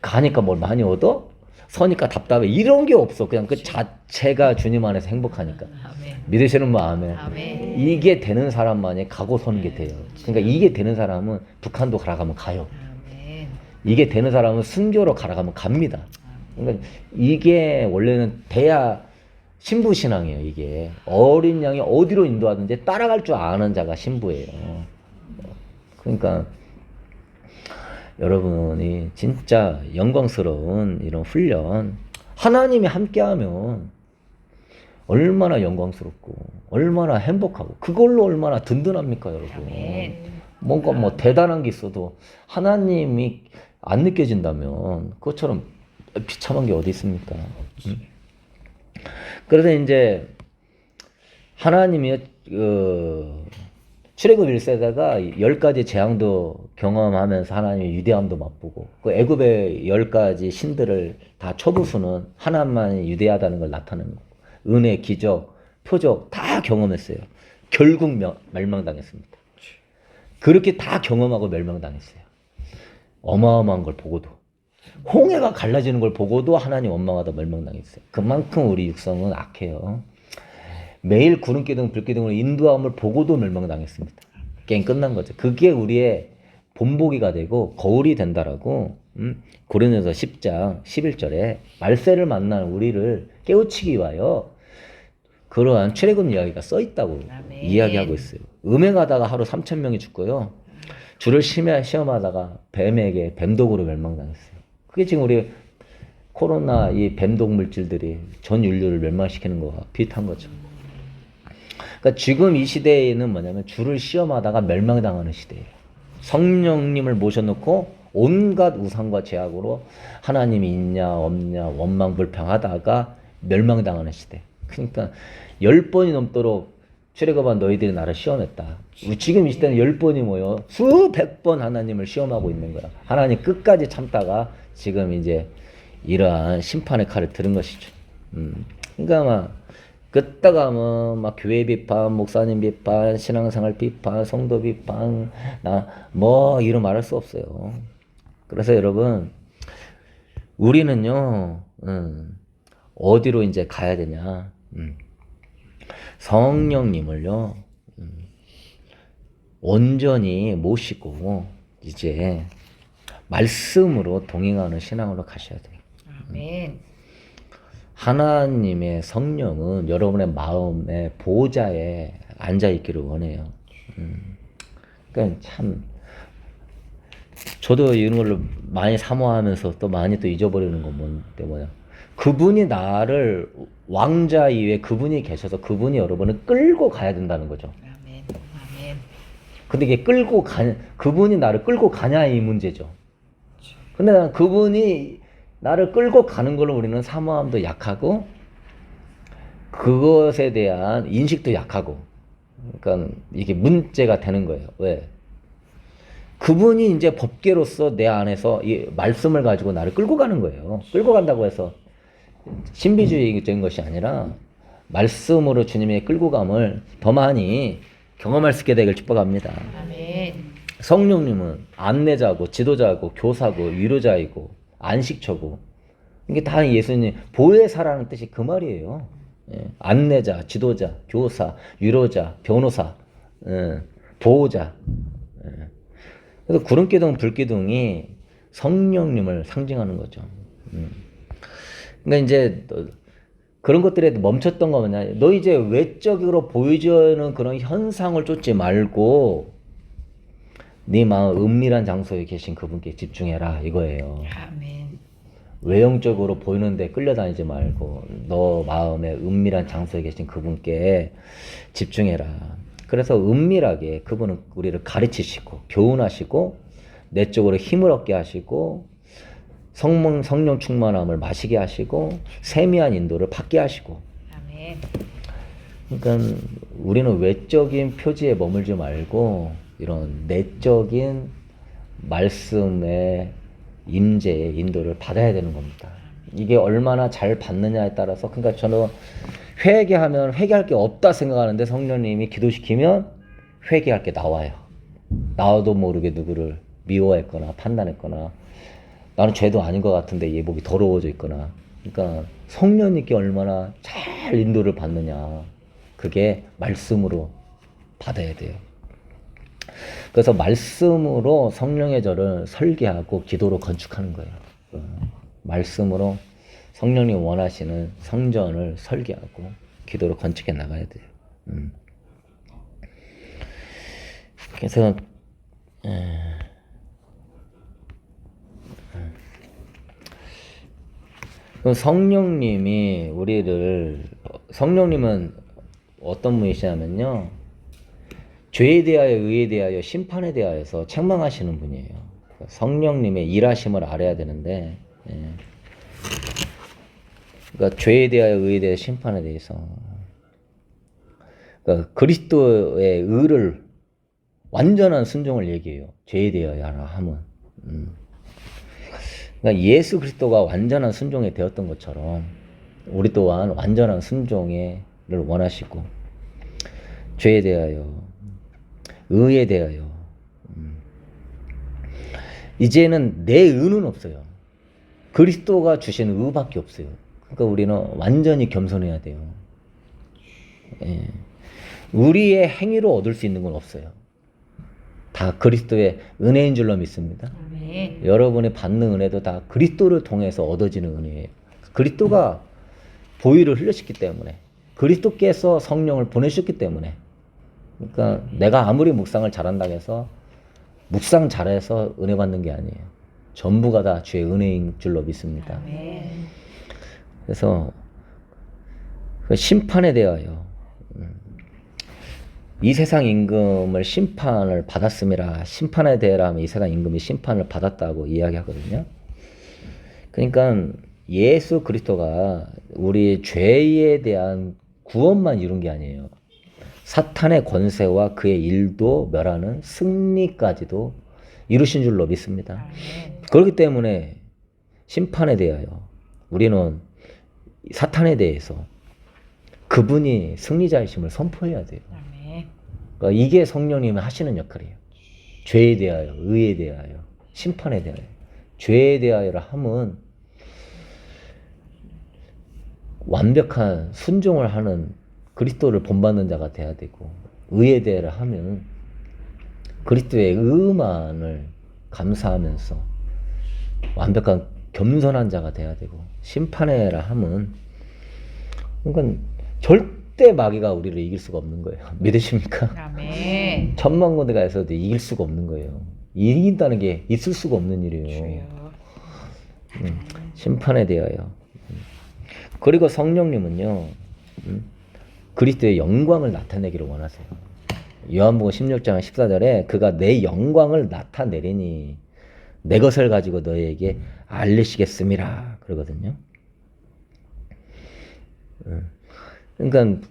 가니까 뭘 많이 얻어? 서니까 답답해. 이런 게 없어. 그냥 그 자체가 주님 안에서 행복하니까. 아멘. 믿으시는 마음에 아멘. 이게 되는 사람만이 가고 서는 게 돼요. 그러니까 이게 되는 사람은 북한도 가라 가면 가요. 아멘. 이게 되는 사람은 순교로 가라 가면 갑니다. 그러니까 이게 원래는 돼야 신부 신앙이에요. 이게 어린 양이 어디로 인도하든지 따라갈 줄 아는 자가 신부예요. 그러니까 여러분이 진짜 영광스러운 이런 훈련, 하나님이 함께하면 얼마나 영광스럽고 얼마나 행복하고 그걸로 얼마나 든든합니까, 여러분. 아멘. 뭔가 뭐 대단한 게 있어도 하나님이 안 느껴진다면 그것처럼 비참한 게 어디 있습니까? 그래서 이제 하나님이 출애굽 1세대가 10가지 재앙도 경험하면서 하나님의 위대함도 맛보고 그 애굽의 10가지 신들을 다 초부수는 하나님만이 위대하다는 걸 나타내는 거고 은혜, 기적, 표적 다 경험했어요. 결국 멸망당했습니다. 그렇게 다 경험하고 멸망당했어요. 어마어마한 걸 보고도 홍해가 갈라지는 걸 보고도 하나님 원망하다 멸망당했어요. 그만큼 우리 육성은 악해요. 매일 구름기둥 불기둥으로 인도함을 보고도 멸망당했습니다. 게임 끝난 거죠. 그게 우리의 본보기가 되고 거울이 된다라고 고린도서 10장 11절에 말세를 만난 우리를 깨우치기 위하여 그러한 출애굽 이야기가 써 있다고 아멘. 이야기하고 있어요. 음행하다가 하루 3,000명이 죽고요. 주를 시험하다가 뱀에게 뱀독으로 멸망당했어요. 그게 지금 우리 코로나 이 뱀독 물질들이 전 인류를 멸망시키는 거와 비슷한 거죠. 그러니까 지금 이 시대에는 뭐냐면 주를 시험하다가 멸망당하는 시대예요. 성령님을 모셔놓고 온갖 우상과 제약으로 하나님이 있냐 없냐 원망불평하다가 멸망당하는 시대. 그러니까 10번이 넘도록 출애굽한 너희들이 나를 시험했다. 지금 이 시대는 10번이 뭐요? 수백 번 하나님을 시험하고 있는 거야. 하나님 끝까지 참다가 지금 이제 이러한 심판의 칼을 들은 것이죠. 그러니까 막 그따가 막 교회 비판, 목사님 비판, 신앙생활 비판, 성도 비판, 이런 말할 수 없어요. 그래서 여러분 우리는요 어디로 이제 가야 되냐? 성령님을요 온전히 모시고 이제 말씀으로 동행하는 신앙으로 가셔야 돼요. 아멘. 하나님의 성령은 여러분의 마음의 보좌에 앉아 있기를 원해요. 그러니까 참 저도 이런 걸로 많이 사모하면서 또 많이 또 잊어버리는 건 뭔데 뭐냐? 그분이 나를 왕자 위에 그분이 계셔서 그분이 여러분을 끌고 가야 된다는 거죠. 아멘. 아멘. 근데 이게 그분이 나를 끌고 가냐 이 문제죠. 근데 난 그분이 나를 끌고 가는 걸로 우리는 사모함도 약하고 그것에 대한 인식도 약하고 그러니까 이게 문제가 되는 거예요. 왜? 그분이 이제 법계로서 내 안에서 이 말씀을 가지고 나를 끌고 가는 거예요. 끌고 간다고 해서 신비주의적인 것이 아니라 말씀으로 주님의 끌고 감을 더 많이 경험할 수 있게 되길 축복합니다. 아멘. 성령님은 안내자고 지도자고 교사고 위로자이고 안식처고 이게 다 예수님 보혜사라는 뜻이 그 말이에요. 예. 안내자, 지도자, 교사, 위로자, 변호사, 보호자. 예. 그래서 구름기둥, 불기둥이 성령님을 상징하는 거죠. 그러니까 이제 그런 것들에 멈췄던 거 뭐냐? 너 이제 외적으로 보여주는 그런 현상을 쫓지 말고 네 마음 은밀한 장소에 계신 그분께 집중해라 이거예요. 아멘. 외형적으로 보이는데 끌려다니지 말고 너 마음의 은밀한 장소에 계신 그분께 집중해라. 그래서 은밀하게 그분은 우리를 가르치시고 교훈하시고 내적으로 힘을 얻게 하시고 성령 충만함을 마시게 하시고 세미한 인도를 받게 하시고. 아멘. 그러니까 우리는 외적인 표지에 머물지 말고 이런 내적인 말씀의 임재의 인도를 받아야 되는 겁니다. 이게 얼마나 잘 받느냐에 따라서 그러니까 저는 회개하면 회개할 게 없다 생각하는데 성령님이 기도시키면 회개할 게 나와요. 나도 모르게 누구를 미워했거나 판단했거나 나는 죄도 아닌 것 같은데 얘 목이 더러워져 있거나 그러니까 성령님께 얼마나 잘 인도를 받느냐 그게 말씀으로 받아야 돼요. 그래서 말씀으로 성령의 저를 설계하고 기도로 건축하는 거예요. 말씀으로 성령님 원하시는 성전을 설계하고 기도로 건축해 나가야 돼요. 그래서 성령님이 성령님은 어떤 분이시냐면요. 죄에 대하여 의에 대하여 심판에 대하여서 책망하시는 분이에요. 성령님의 일하심을 알아야 되는데 그러니까 죄에 대하여 의에 대하여 심판에 대해서 그러니까 그리스도의 의를 완전한 순종을 얘기해요. 죄에 대하여 하나 하면 그러니까 예수 그리스도가 완전한 순종이 되었던 것처럼 우리 또한 완전한 순종을 원하시고 죄에 대하여 의에 대하여 이제는 내 의는 없어요. 그리스도가 주신 의밖에 없어요. 그러니까 우리는 완전히 겸손해야 돼요. 예. 우리의 행위로 얻을 수 있는 건 없어요. 다 그리스도의 은혜인 줄로 믿습니다. 아멘. 여러분이 받는 은혜도 다 그리스도를 통해서 얻어지는 은혜예요. 그리스도가 보혈을 흘리셨기 때문에 그리스도께서 성령을 보내셨기 때문에 그러니까 내가 아무리 묵상을 잘한다고 해서 묵상 잘해서 은혜 받는 게 아니에요. 전부가 다 주의 은혜인 줄로 믿습니다. 아멘. 그래서 그 심판에 대하여 이 세상 임금을 심판을 받았음이라 심판에 대하여 하면 이 세상 임금이 심판을 받았다고 이야기하거든요. 그러니까 예수 그리스도가 우리 죄에 대한 구원만 이룬 게 아니에요. 사탄의 권세와 그의 일도 멸하는 승리까지도 이루신 줄로 믿습니다. 아멘. 그렇기 때문에 심판에 대하여 우리는 사탄에 대해서 그분이 승리자이심을 선포해야 돼요. 아멘. 그러니까 이게 성령님이 하시는 역할이에요. 죄에 대하여, 의에 대하여, 심판에 대하여. 죄에 대하여라 함은 완벽한 순종을 하는 그리스도를 본받는 자가 돼야 되고, 의에 대하여 하면 그리스도의 의만을 감사하면서 완벽한 겸손한 자가 돼야 되고, 심판해라 함은 그러니까 절대 마귀가 우리를 이길 수가 없는 거예요. 믿으십니까? 아멘. 천만 군데가에서도 이길 수가 없는 거예요. 이긴다는 게 있을 수가 없는 일이에요. 주여. 심판에 대하여. 그리고 성령님은요, 그리스도의 영광을 나타내기를 원하세요. 요한복음 16장 14절에 그가 내 영광을 나타내리니 내 것을 가지고 너희에게 알리시겠음이라 그러거든요. 그러니까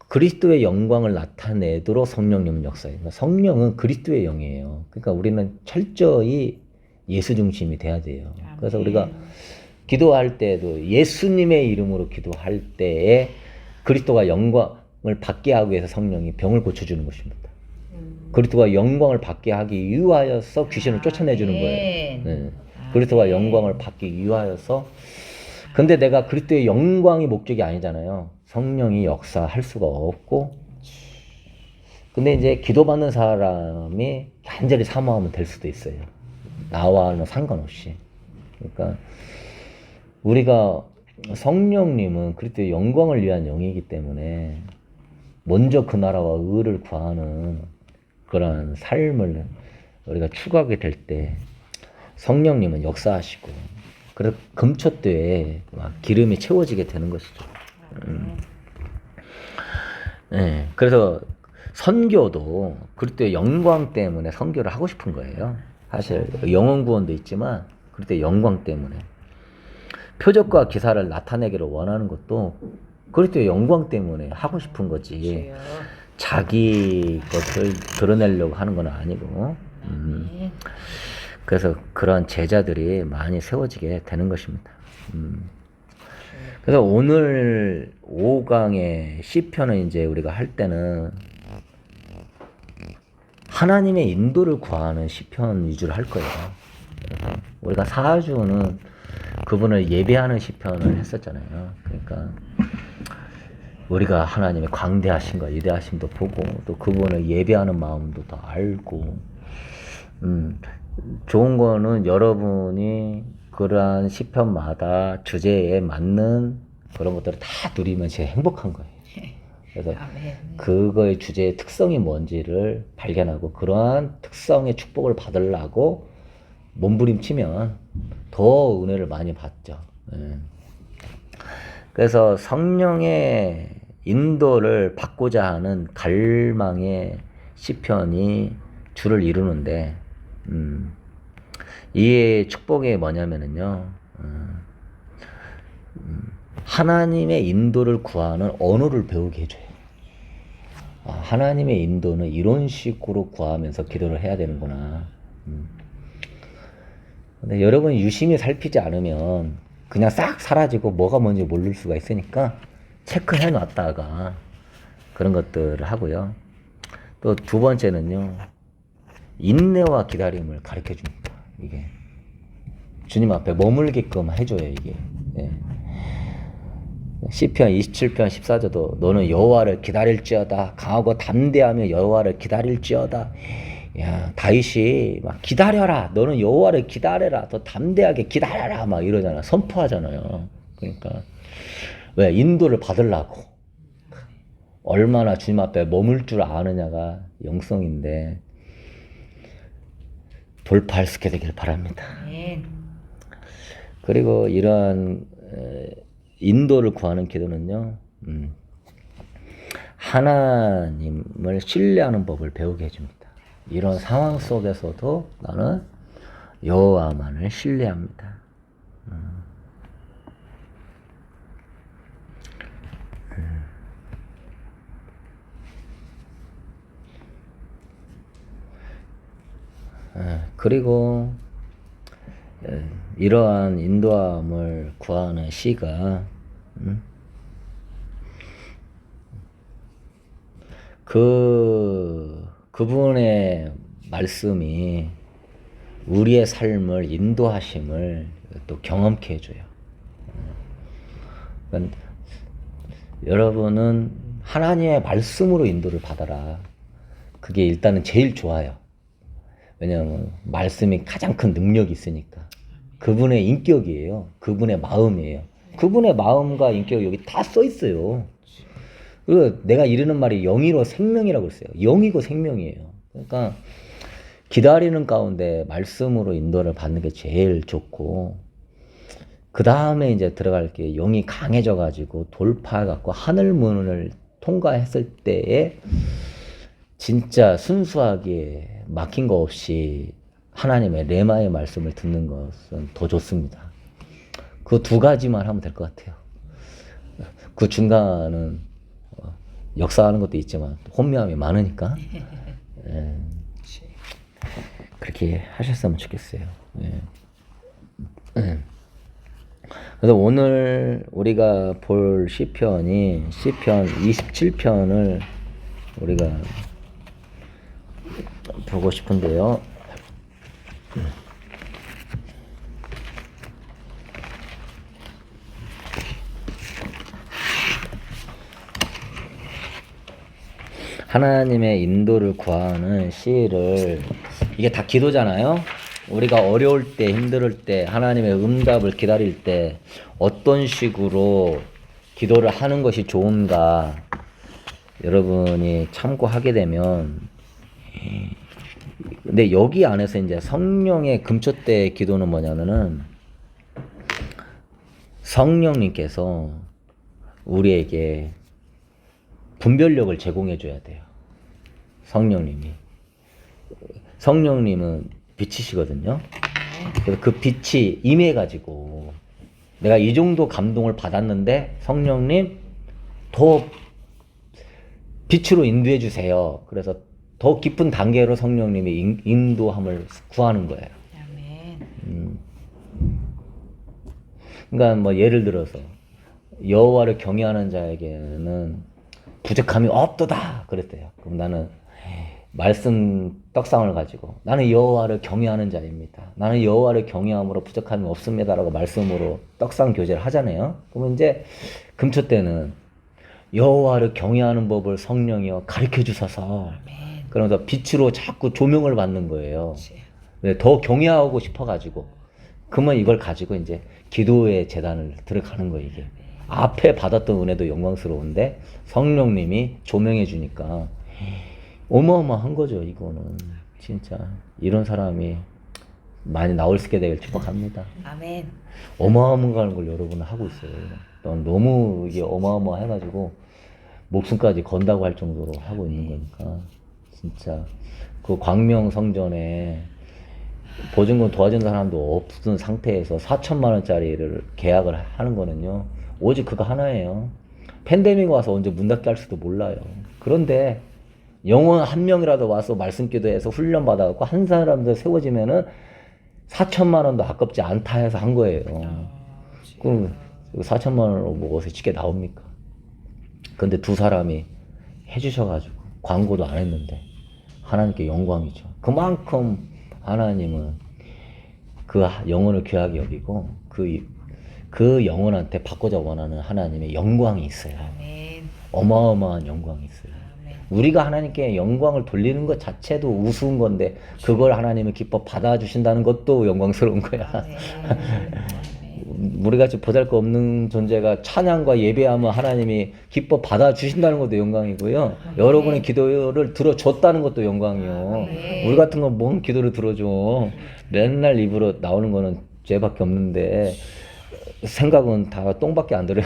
그리스도의 영광을 나타내도록 성령님은 역사해요. 그러니까 성령은 그리스도의 영이에요. 그러니까 우리는 철저히 예수 중심이 돼야 돼요. 그래서 우리가 기도할 때도 예수님의 이름으로 기도할 때에 그리스도가 영광을 받게 하기 위해서 성령이 병을 고쳐주는 것입니다. 그리스도가 영광을 받게 하기 위하여서 귀신을 쫓아내주는 거예요. 네. 그리스도가 영광을 받기 위하여서. 근데 내가 그리스도의 영광이 목적이 아니잖아요. 성령이 역사할 수가 없고. 근데 이제 기도받는 사람이 간절히 사모하면 될 수도 있어요. 나와는 상관없이. 그러니까 우리가 성령님은 그리스도의 영광을 위한 영이기 때문에 먼저 그 나라와 의를 구하는 그런 삶을 우리가 추구하게 될 때 성령님은 역사하시고 그래서 금초대에 막 기름이 채워지게 되는 것이죠. 네, 그래서 선교도 그리스도의 영광 때문에 선교를 하고 싶은 거예요. 사실 영혼 구원도 있지만 그리스도의 영광 때문에 표적과 기사를 나타내기를 원하는 것도 그리스도의 영광 때문에 하고 싶은 거지. 주여. 자기 것을 드러내려고 하는 건 아니고. 그래서 그런 제자들이 많이 세워지게 되는 것입니다. 그래서 오늘 5강의 시편을 이제 우리가 할 때는 하나님의 인도를 구하는 시편 위주로 할 거예요. 우리가 4주는 그분을 예배하는 시편을 했었잖아요. 그러니까 우리가 하나님의 광대하심과 위대하심도 보고 또 그분을 예배하는 마음도 더 알고 좋은 거는 여러분이 그러한 시편마다 주제에 맞는 그런 것들을 다 누리면서 행복한 거예요. 그래서 아멘. 그거의 주제의 특성이 뭔지를 발견하고 그러한 특성의 축복을 받으려고 몸부림치면 더 은혜를 많이 받죠. 예. 그래서 성령의 인도를 받고자 하는 갈망의 시편이 주를 이루는데 이 축복이 뭐냐면은요, 하나님의 인도를 구하는 언어를 배우게 해줘요. 하나님의 인도는 이런 식으로 구하면서 기도를 해야 되는구나. 근데 여러분이 유심히 살피지 않으면 그냥 싹 사라지고 뭐가 뭔지 모를 수가 있으니까 체크해 놨다가 그런 것들을 하고요. 또 두 번째는요, 인내와 기다림을 가르쳐 줍니다. 이게 주님 앞에 머물게끔 해줘요. 이게 시편 27편 14절도 너는 여호와를 기다릴지어다 강하고 담대하며 여호와를 기다릴지어다. 야, 다윗이 막 기다려라. 너는 여호와를 기다려라. 더 담대하게 기다려라. 막 이러잖아. 선포하잖아요. 그러니까 왜 인도를 받으려고 얼마나 주님 앞에 머물 줄 아느냐가 영성인데 돌파할 수 있게 되길 바랍니다. 아멘. 그리고 이러한 인도를 구하는 기도는요, 하나님을 신뢰하는 법을 배우게 해줍니다. 이런 상황 속에서도 나는 여호와만을 신뢰합니다. 그리고 이러한 인도함을 구하는 시가 그분의 말씀이 우리의 삶을 인도하심을 또 경험케 해줘요. 그러니까 여러분은 하나님의 말씀으로 인도를 받아라. 그게 일단은 제일 좋아요. 왜냐하면 말씀이 가장 큰 능력이 있으니까. 그분의 인격이에요. 그분의 마음이에요. 그분의 마음과 인격이 여기 다 써 있어요. 그리고 내가 이르는 말이 영이로 생명이라고 했어요. 영이고 생명이에요. 그러니까 기다리는 가운데 말씀으로 인도를 받는 게 제일 좋고, 그 다음에 이제 들어갈 게 영이 강해져 가지고 돌파해 갖고 하늘 문을 통과했을 때에 진짜 순수하게 막힌 거 없이 하나님의 레마의 말씀을 듣는 것은 더 좋습니다. 그 두 가지만 하면 될 것 같아요. 그 중간은 역사하는 것도 있지만 혼미함이 많으니까 그렇게 하셨으면 좋겠어요. 그래서 오늘 우리가 볼 시편이 시편 27편을 우리가 보고 싶은데요. 하나님의 인도를 구하는 시를, 이게 다 기도잖아요. 우리가 어려울 때, 힘들 때, 하나님의 응답을 기다릴 때 어떤 식으로 기도를 하는 것이 좋은가 여러분이 참고하게 되면, 근데 여기 안에서 이제 성령의 금초대의 기도는 뭐냐면은 성령님께서 우리에게 분별력을 제공해 줘야 돼요. 성령님은 빛이시거든요. 그래서 그 빛이 임해 가지고 내가 이 정도 감동을 받았는데 성령님 더 빛으로 인도해 주세요. 그래서 더 깊은 단계로 성령님이 인도함을 구하는 거예요. 아멘. 그러니까 뭐 예를 들어서 여호와를 경외하는 자에게는 부족함이 없도다 그랬대요. 그럼 나는 말씀 떡상을 가지고 나는 여호와를 경외하는 자입니다. 나는 여호와를 경외함으로 부족함이 없습니다라고 말씀으로 떡상 교제를 하잖아요. 그러면 이제 금초 때는 여호와를 경외하는 법을 성령이여 가르쳐 주소서. 그러면서 빛으로 자꾸 조명을 받는 거예요. 네, 더 경외하고 싶어가지고 그러면 이걸 가지고 이제 기도의 재단을 들어가는 거예요. 이게 앞에 받았던 은혜도 영광스러운데 성령님이 조명해 주니까 어마어마한 거죠. 이거는 진짜 이런 사람이 많이 나올 수 있게 되길 축복합니다. 아멘. 어마어마한 걸 여러분은 하고 있어요. 난 너무 이게 어마어마해가지고 목숨까지 건다고 할 정도로 하고 있는 거니까 진짜 그 광명 성전에 보증금 도와준 사람도 없는 상태에서 4천만 원짜리를 계약을 하는 거는요 오직 그거 하나예요. 팬데믹 와서 언제 문 닫게 할 수도 몰라요. 그런데 영혼 한 명이라도 와서 말씀 기도해서 훈련 받아갖고 한 사람도 세워지면은 4천만 원도 아깝지 않다 해서 한 거예요. 그럼 4천만 원으로 뭐 어디서 쉽게 나옵니까? 근데 두 사람이 해주셔가지고 광고도 안 했는데 하나님께 영광이죠. 그만큼 하나님은 그 영혼을 귀하게 여기고 그 영혼한테 받고자 원하는 하나님의 영광이 있어요. 아멘. 어마어마한 영광이 있어요. 아멘. 우리가 하나님께 영광을 돌리는 것 자체도 우스운 건데 그걸 하나님은 기뻐 받아주신다는 것도 영광스러운 거야. 우리같이 보잘것없는 존재가 찬양과 예배하면 하나님이 기뻐 받아주신다는 것도 영광이고요. 여러분의 기도를 들어줬다는 것도 영광이요. 우리 같은 건 뭔 기도를 들어줘. 맨날 입으로 나오는 거는 죄밖에 없는데 생각은 다 똥밖에 안 들어요.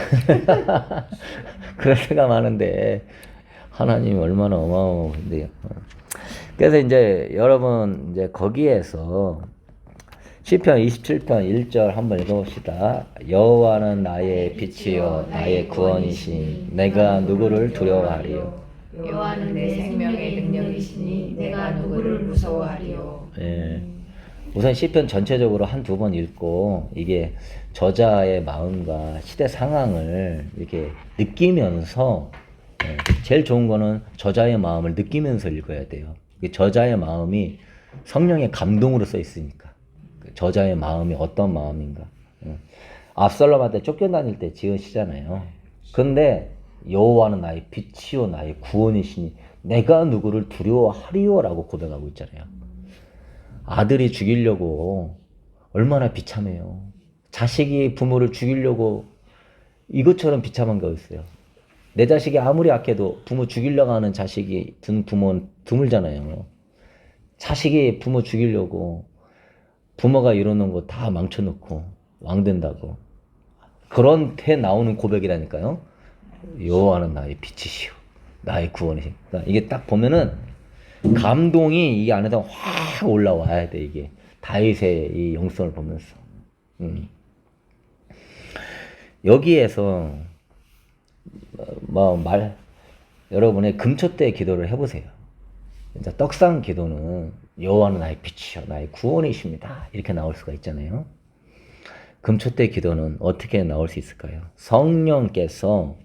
그런 생각 많은데 하나님이 얼마나 어마어마한데요. 그래서 이제 여러분 이제 거기에서 시편 27편 1절 한번 읽어봅시다. 여호와는 나의 빛이요 나의 구원이시니 내가 누구를 두려워하리요. 여호와는 내 생명의 능력이시니 내가 누구를 무서워하리요. 예. 우선 시편 전체적으로 한 두 번 읽고 이게 저자의 마음과 시대 상황을 이렇게 느끼면서 제일 좋은 거는 저자의 마음을 느끼면서 읽어야 돼요. 저자의 마음이 성령의 감동으로 써 있으니까. 저자의 마음이 어떤 마음인가. 압살롬한테 쫓겨다닐 때 지은 시잖아요. 근데 여호와는 나의 빛이요 나의 구원이시니 내가 누구를 두려워하리요라고 고백하고 있잖아요. 아들이 죽이려고 얼마나 비참해요. 자식이 부모를 죽이려고 이것처럼 비참한 게 어딨어요. 내 자식이 아무리 악해도 부모 죽이려고 하는 자식이 든 부모는 드물잖아요. 자식이 부모 죽이려고 부모가 이러는 거 다 망쳐놓고 왕 된다고. 그런 데 나오는 고백이라니까요. 여호와는 나의 빛이시오 나의 구원이시오. 그러니까 이게 딱 보면은 감동이 이 안에서 확 올라와야 돼. 이게 다윗의 이 영성을 보면서 여기에서 여러분의 금초 때 기도를 해보세요. 진짜 떡상 기도는 여호와는 나의 빛이요 나의 구원이십니다 이렇게 나올 수가 있잖아요. 금초 때 기도는 어떻게 나올 수 있을까요? 성령께서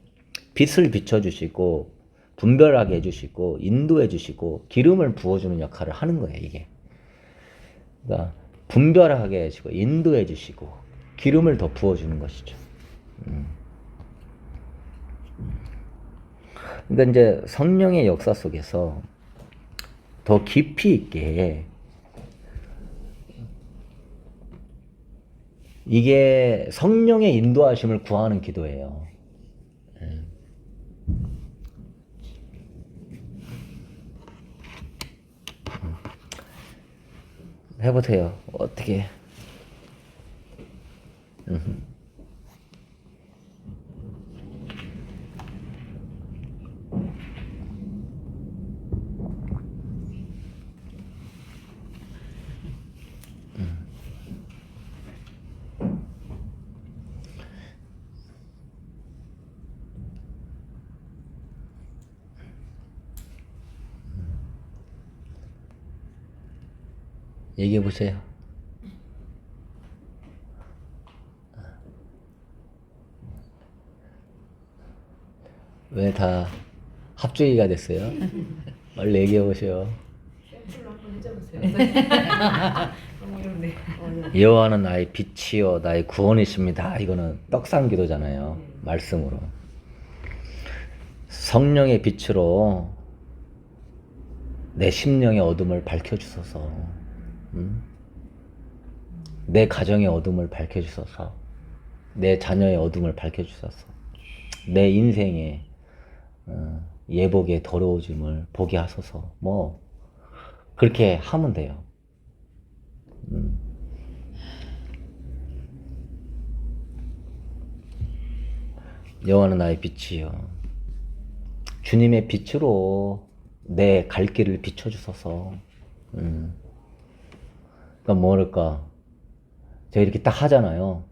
빛을 비춰주시고 분별하게 해주시고 인도해 주시고 기름을 부어주는 역할을 하는 거예요. 이게 그러니까 분별하게 해주시고 인도해 주시고 기름을 더 부어주는 것이죠. 그러니까 이제 성령의 역사 속에서 더 깊이 있게 이게 성령의 인도하심을 구하는 기도예요. 해보세요. 어떻게? 얘기해 보세요. 왜 다 합주기가 됐어요? 빨리 얘기해 보세요. 여호와는 나의 빛이요 나의 구원이십니다. 이거는 떡상기도잖아요. 말씀으로. 성령의 빛으로 내 심령의 어둠을 밝혀주소서. 내 가정의 어둠을 밝혀주소서. 내 자녀의 어둠을 밝혀주소서. 내 인생의 예복의 더러워짐을 보게 하소서. 뭐 그렇게 하면 돼요. 여호와는 나의 빛이요. 주님의 빛으로 내 갈 길을 비춰주소서. 그러니까 뭐랄까, 제가 이렇게 딱 하잖아요.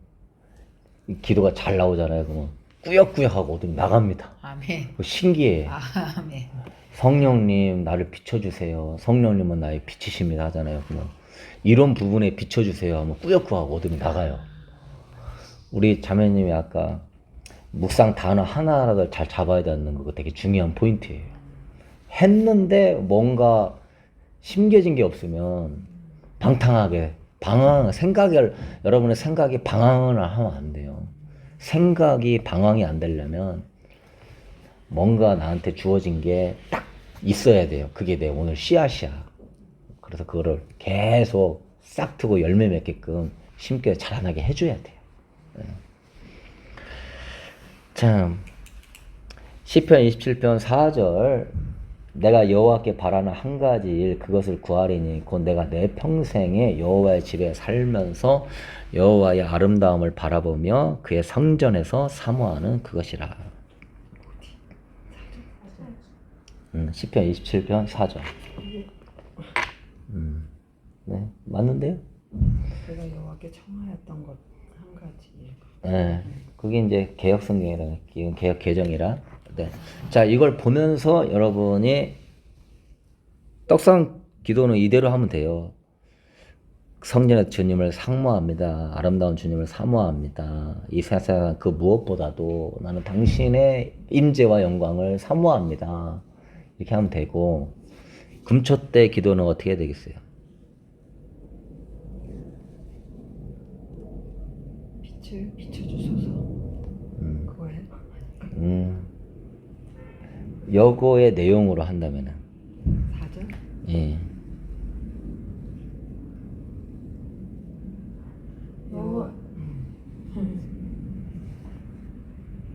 기도가 잘 나오잖아요. 그러면 꾸역꾸역하고 어둠이 나갑니다. 아멘. 신기해. 아멘. 성령님 나를 비춰주세요. 성령님은 나의 빛이십니다 하잖아요. 그러면 이런 부분에 비춰주세요 하면 꾸역꾸역하고 어둠이 나가요. 우리 자매님이 아까 묵상 단어 하나를 잘 잡아야 되는 거 되게 중요한 포인트예요. 했는데 뭔가 심겨진 게 없으면 방탕하게 여러분의 생각이 방황을 하면 안 돼요. 생각이 방황이 안 되려면 뭔가 나한테 주어진 게 딱 있어야 돼요. 그게 내 오늘 씨앗이야. 그래서 그거를 계속 싹 트고 열매 맺게끔 심게 자라나게 해줘야 돼요. 참, 시편 27편 4절 내가 여호와께 바라는 한 가지 일 그것을 구하리니 곧 내가 내 평생에 여호와의 집에 살면서 여호와의 아름다움을 바라보며 그의 성전에서 사모하는 그것이라. 시편 27편 4절. 네, 맞는데요? 제가 여호와께 청하였던 것 한 가지. 네, 그게 이제 개혁 성경이라, 개혁 개정이라. 네. 자, 이걸 보면서 여러분이 떡상 기도는 이대로 하면 돼요. 성전의 주님을 상모합니다. 아름다운 주님을 사모합니다. 이 세상 그 무엇보다도 나는 당신의 임재와 영광을 사모합니다. 이렇게 하면 되고, 금초 때 기도는 어떻게 해야 되겠어요? 빛을 비춰주소서. 그거예요? 여거의 내용으로 한다면은 4절? 예.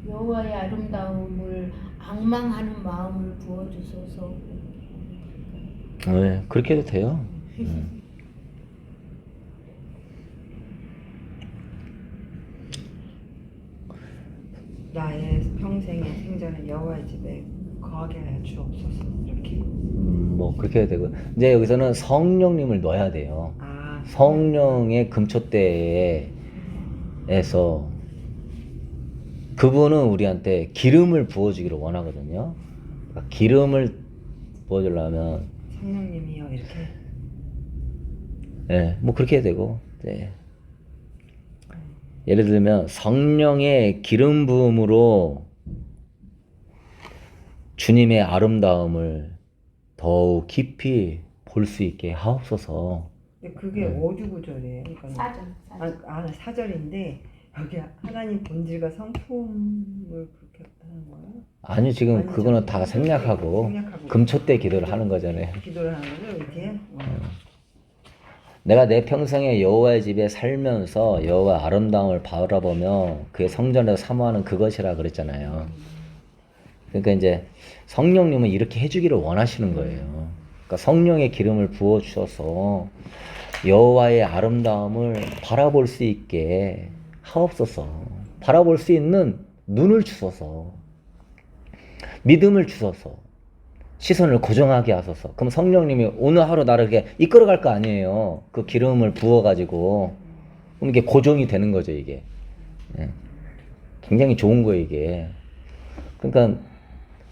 여호와의 아름다움을 앙망하는 마음을 부어주소서. 네, 그렇게 해도 돼요. 나의 평생의 생전에 여호와의 집에 거하게 하여 주옵소서. 이렇게. 뭐 그렇게 해도 되고 이제 여기서는 성령님을 넣어야 돼요. 아, 성령의 금초대에서 그분은 우리한테 기름을 부어주기를 원하거든요. 그러니까 기름을 부어주려면 성령님이요 이렇게. 네, 뭐 그렇게 해도 되고 네. 예를 들면 성령의 기름 부음으로 주님의 아름다움을 더욱 깊이 볼 수 있게 하옵소서. 근데 그게 5주구절이에요. 그러니까 사전. 사절인데 여기 하나님 본질과 성품을 그렇게 하는 거예요? 아니 지금 아니죠. 그거는 다 생략하고 금초대 기도를 하는 거잖아요. 기도를 하는 거죠 이렇게. 내가 내 평생에 여호와의 집에 살면서 여호와 아름다움을 바라보며 그의 성전에서 사모하는 그것이라 그랬잖아요. 그러니까 이제 성령님은 이렇게 해주기를 원하시는 거예요. 그러니까 성령의 기름을 부어 주셔서 여호와의 아름다움을 바라볼 수 있게 하옵소서. 바라볼 수 있는 눈을 주소서. 믿음을 주소서. 시선을 고정하게 하소서. 그럼 성령님이 오늘 하루 나를 이렇게 이끌어갈 거 아니에요. 그 기름을 부어가지고. 그럼 이게 고정이 되는 거죠, 이게. 예. 굉장히 좋은 거예요, 이게. 그러니까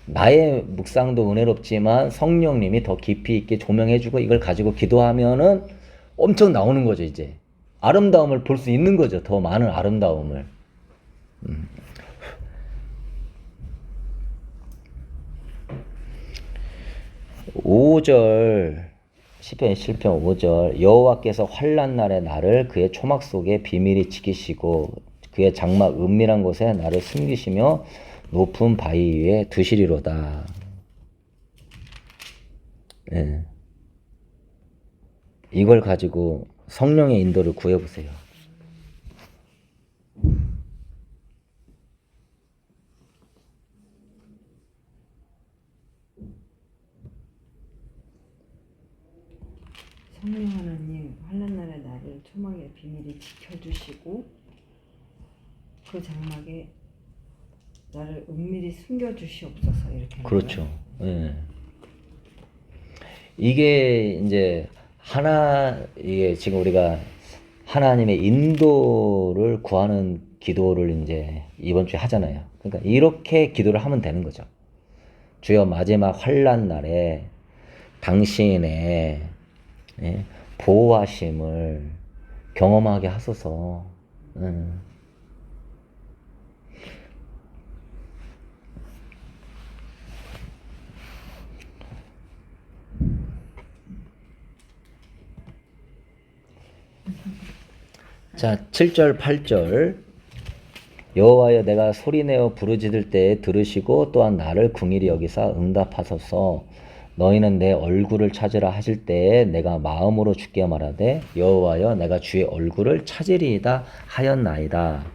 나의 묵상도 은혜롭지만 성령님이 더 깊이 있게 조명해주고 이걸 가지고 기도하면은 엄청 나오는 거죠, 이제. 아름다움을 볼 수 있는 거죠. 더 많은 아름다움을. 5절 시편 7편 5절 여호와께서 환난 날에 나를 그의 초막 속에 비밀히 지키시고 그의 장막 은밀한 곳에 나를 숨기시며 높은 바위 위에 두시리로다. 예. 이걸 가지고 성령의 인도를 구해보세요. 성령 하나님 환난 날에 나를 초막의 비밀이 지켜주시고 그 장막에 나를 은밀히 숨겨주시옵소서 이렇게 하는 그렇죠. 거예요? 예. 이게 이제 이게 지금 우리가 하나님의 인도를 구하는 기도를 이제 이번 주에 하잖아요. 그러니까 이렇게 기도를 하면 되는 거죠. 주여 마지막 환난 날에 당신의 보호하심을 경험하게 하소서. 자, 7절, 8절. 여호와여 내가 소리내어 부르짖을 때에 들으시고 또한 나를 긍휼히 여기사 응답하소서. 너희는 내 얼굴을 찾으라 하실 때에 내가 마음으로 주께 말하되 여호와여 내가 주의 얼굴을 찾으리이다 하였나이다.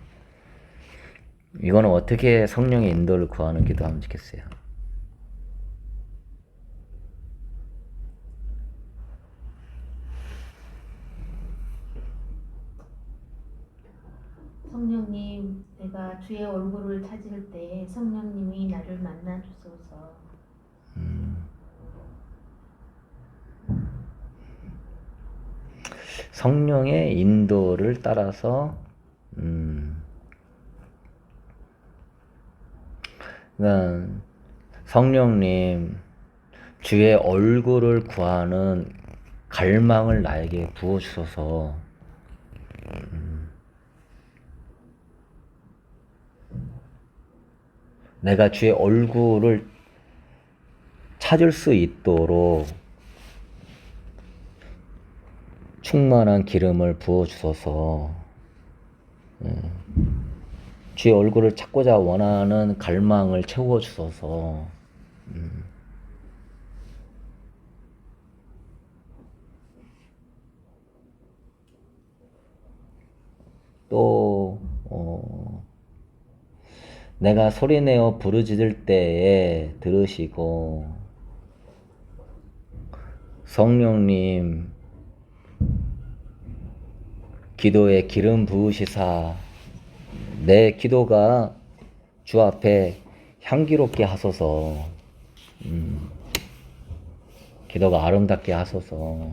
이거는 어떻게 성령의 인도를 구하는 기도하면 좋겠어요? 성령님, 내가 주의 얼굴을 찾을 때 성령님이 나를 만나 주소서. 성령의 인도를 따라서 그러니까 성령님 주의 얼굴을 구하는 갈망을 나에게 부어주소서. 내가 주의 얼굴을 찾을 수 있도록 충만한 기름을 부어주소서. 주의 얼굴을 찾고자 원하는 갈망을 채워주소서. 또 내가 소리내어 부르짖을 때에 들으시고 성령님 기도에 기름 부으시사 내 기도가 주 앞에 향기롭게 하소서. 기도가 아름답게 하소서.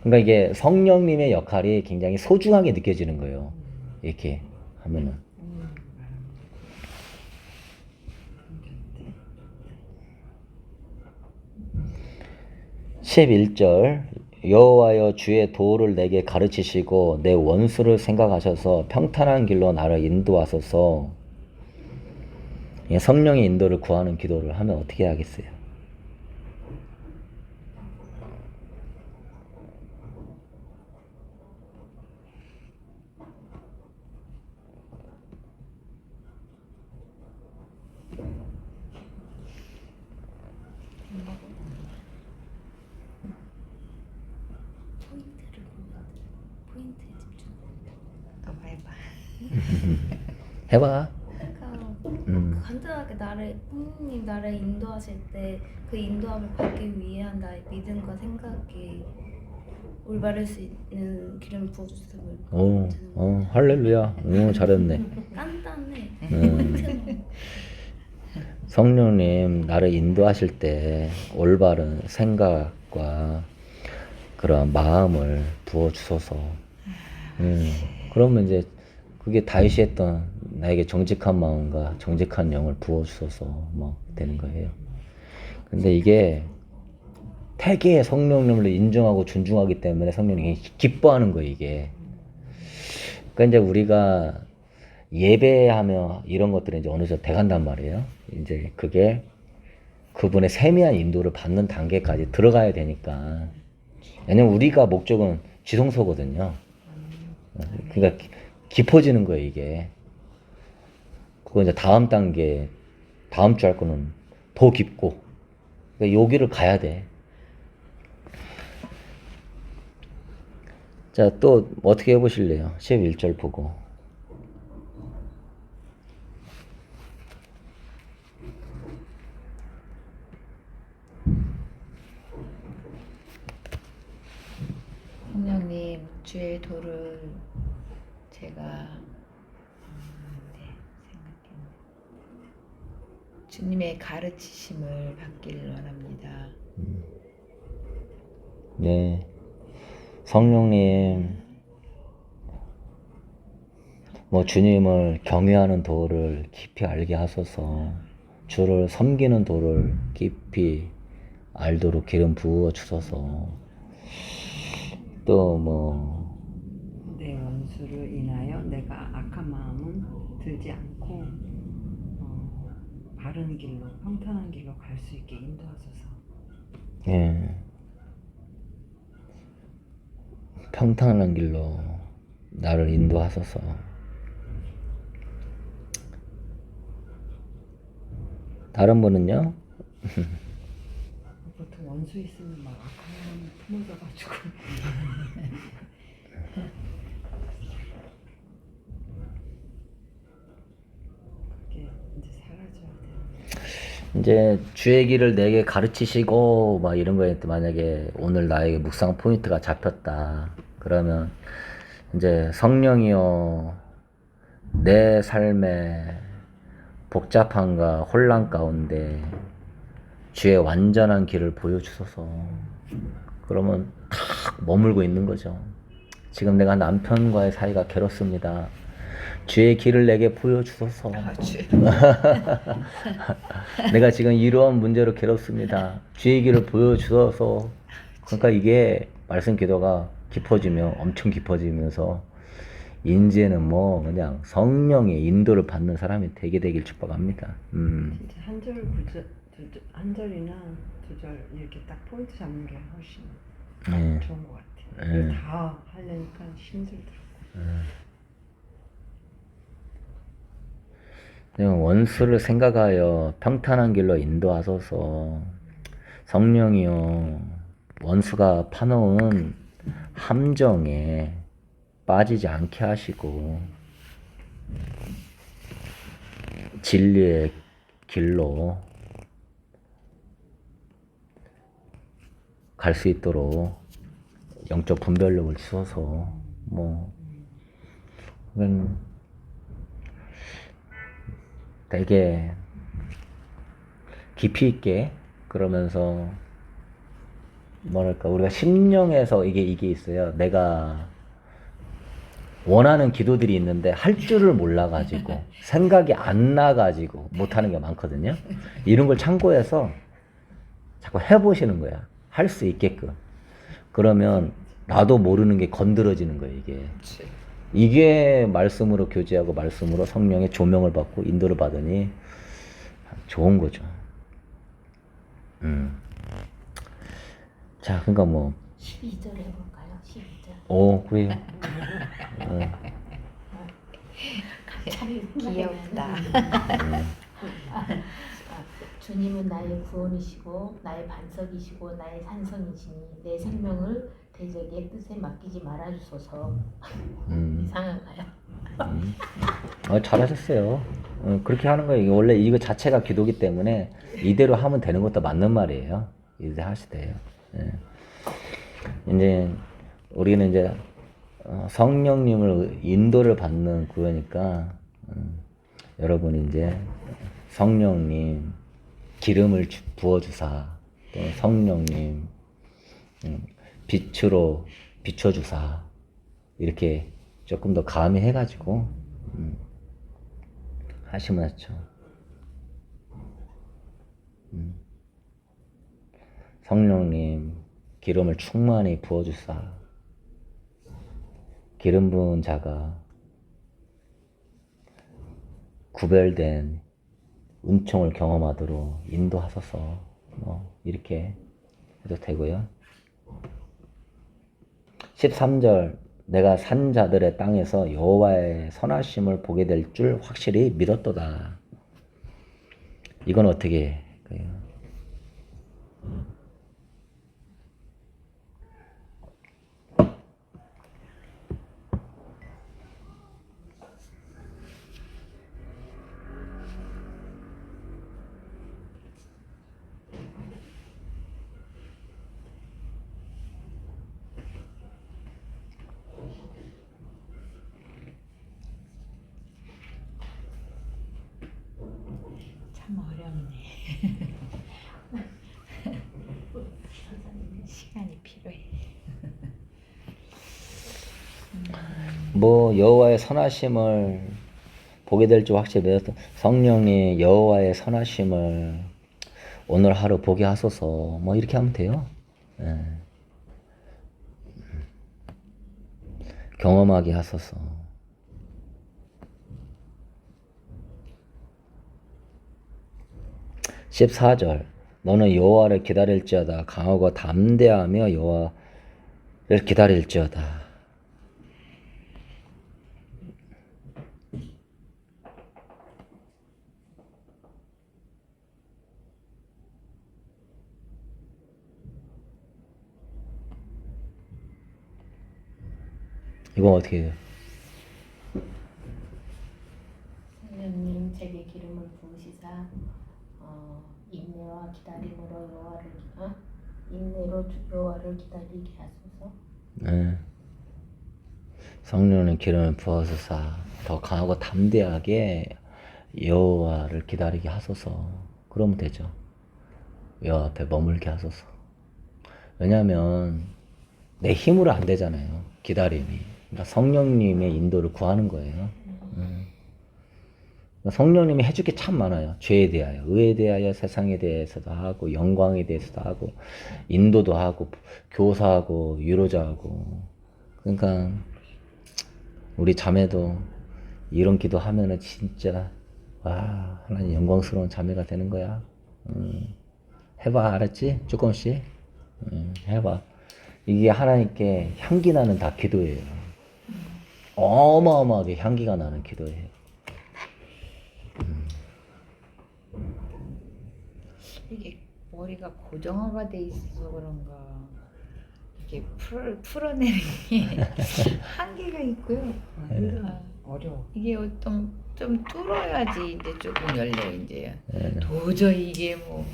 그러니까 이게 성령님의 역할이 굉장히 소중하게 느껴지는 거예요. 이렇게 하면은. (11절) 여호와여 주의 도를 내게 가르치시고 내 원수를 생각하셔서 평탄한 길로 나를 인도하소서. 성령의 인도를 구하는 기도를 하면 어떻게 하겠어요? 포인트에 집중. 너가 해봐. 해봐. 그러니까 간단하게 성령님 나를 인도하실 때 그 인도함을 받기 위한 나의 믿음과 생각이 올바를 수 있는 기름을 부어주시면 할렐루야. 잘했네. 간단해. 성령님 나를 인도하실 때 올바른 생각과 그런 마음을 부어주소서. 그러면 이제 그게 다윗이 했던 나에게 정직한 마음과 정직한 영을 부어주소서 뭐 되는 거예요. 근데 이게 태계의 성령님을 인정하고 존중하기 때문에 성령님이 기뻐하는 거예요, 이게. 그러니까 이제 우리가 예배하며 이런 것들이 이제 어느 정도 돼간단 말이에요. 이제 그게 그분의 세미한 인도를 받는 단계까지 들어가야 되니까. 왜냐면 우리가 목적은 지성소거든요. 그러니까 깊어지는 거예요, 이게. 그거 이제 다음 단계, 다음 주 할 거는 더 깊고. 그러니까 여기를 가야 돼. 자, 또 어떻게 해보실래요? 11절 보고. 성령님, 주의 도를 제가 생각했네. 주님의 가르치심을 받기를 원합니다. 네. 성령님, 주님을 경외하는 도를 깊이 알게 하소서. 주를 섬기는 도를 깊이 알도록 기름 부어 주소서. 또 내 원수를 인하여 내가 악한 마음은 들지 않고 바른 길로 평탄한 길로 갈 수 있게 인도하소서. 예. 평탄한 길로 나를 인도하소서. 다른 분은요? 보통 원수 있으면 막 악한 마음이 품어져가지고 그게 이제 사라져야 돼. 이제 주의 길을 내게 가르치시고 막 이런 거에 만약에 오늘 나에게 묵상 포인트가 잡혔다. 그러면 이제 성령이여 내 삶의 복잡함과 혼란 가운데 주의 완전한 길을 보여주소서. 그러면 탁 머물고 있는 거죠. 지금 내가 남편과의 사이가 괴롭습니다. 주의 길을 내게 보여주소서. 내가 지금 이러한 문제로 괴롭습니다. 주의 길을 보여주소서. 그러니까 이게 말씀 기도가 깊어지면 엄청 깊어지면서 이제는 그냥 성령의 인도를 받는 사람이 되게 되길 축복합니다. 진짜 한 절이나 두 절 이렇게 딱 포인트 잡는 게 훨씬 좋은 것 같아요. 다 하려니까 힘들더라고. 원수를 생각하여 평탄한 길로 인도하소서. 성령이여 원수가 파놓은 함정에 빠지지 않게 하시고 진리의 길로 갈 수 있도록 영적 분별력을 주셔서 되게 깊이 있게 그러면서 우리가 심령에서 이게 있어요. 내가 원하는 기도들이 있는데 할 줄을 몰라가지고 생각이 안 나가지고 못하는 게 많거든요. 이런 걸 참고해서 자꾸 해보시는 거야. 할 수 있게끔. 그러면 나도 모르는 게 건드려지는 거예요, 이게. 이게 말씀으로 교제하고 말씀으로 성령의 조명을 받고 인도를 받으니 좋은 거죠. 자, 그러니까 12절 해볼까요? 12절. 오, 그래요. 참 귀엽다. 주님은 나의 구원이시고 나의 반석이시고 나의 산성이시니 내 생명을 대적의 뜻에 맡기지 말아주소서. 이상한가요? 잘하셨어요. 그렇게 하는 거예요. 원래 이거 자체가 기도기 때문에 이대로 하면 되는 것도 맞는 말이에요. 이제 하시대요. 예. 이제 우리는 이제 성령님을 인도를 받는 구호니까 여러분이 이제 성령님 기름을 부어주사, 또 성령님 빛으로 비춰주사, 이렇게 조금 더 가미해가지고 하시면 좋죠. 성령님 기름을 충만히 부어주사, 기름 부은 자가 구별된 은총을 경험하도록 인도하소서. 뭐 이렇게 해도 되고요. 13절 내가 산 자들의 땅에서 여호와의 선하심을 보게 될 줄 확실히 믿었도다. 이건 어떻게 해요? 참 어렵네. 시간이 필요해. 뭐 여호와의 선하심을 보게 될 줄 확실히 믿었다. 성령이 여호와의 선하심을 오늘 하루 보게 하소서. 뭐 이렇게 하면 돼요. 예. 경험하게 하소서. (14절) 너는 여호와를 기다릴지어다. 강하고 담대하며 여호와를 기다릴지어다. 이건 어떻게 해요? 성령님 제게 기름을 부으시사 인내와 기다림으로 인내로 여호와를 기다리게 하소서. 네. 성령의 기름을 부어서 더 강하고 담대하게 여호와를 기다리게 하소서. 그러면 되죠. 여호와 앞에 머물게 하소서. 왜냐하면 내 힘으로 안 되잖아요. 기다림이. 그러니까 성령님의 인도를 구하는 거예요. 성령님이 해줄 게 참 많아요. 죄에 대하여, 의에 대하여, 세상에 대해서도 하고, 영광에 대해서도 하고, 인도도 하고, 교사하고, 유로자하고. 그러니까 우리 자매도 이런 기도 하면은 진짜 와 하나님 영광스러운 자매가 되는 거야. 해봐. 알았지? 조금씩 해봐. 이게 하나님께 향기 나는 다 기도예요. 어마어마하게 향기가 나는 기도예요. 이게 머리가 고정화가 돼 있어서 그런가 이게 풀어내는 게 한계가 있고요. 어려워. 이게 어떤 좀 뚫어야지 이제 조금 열려 이제. 도저히 이게 뭐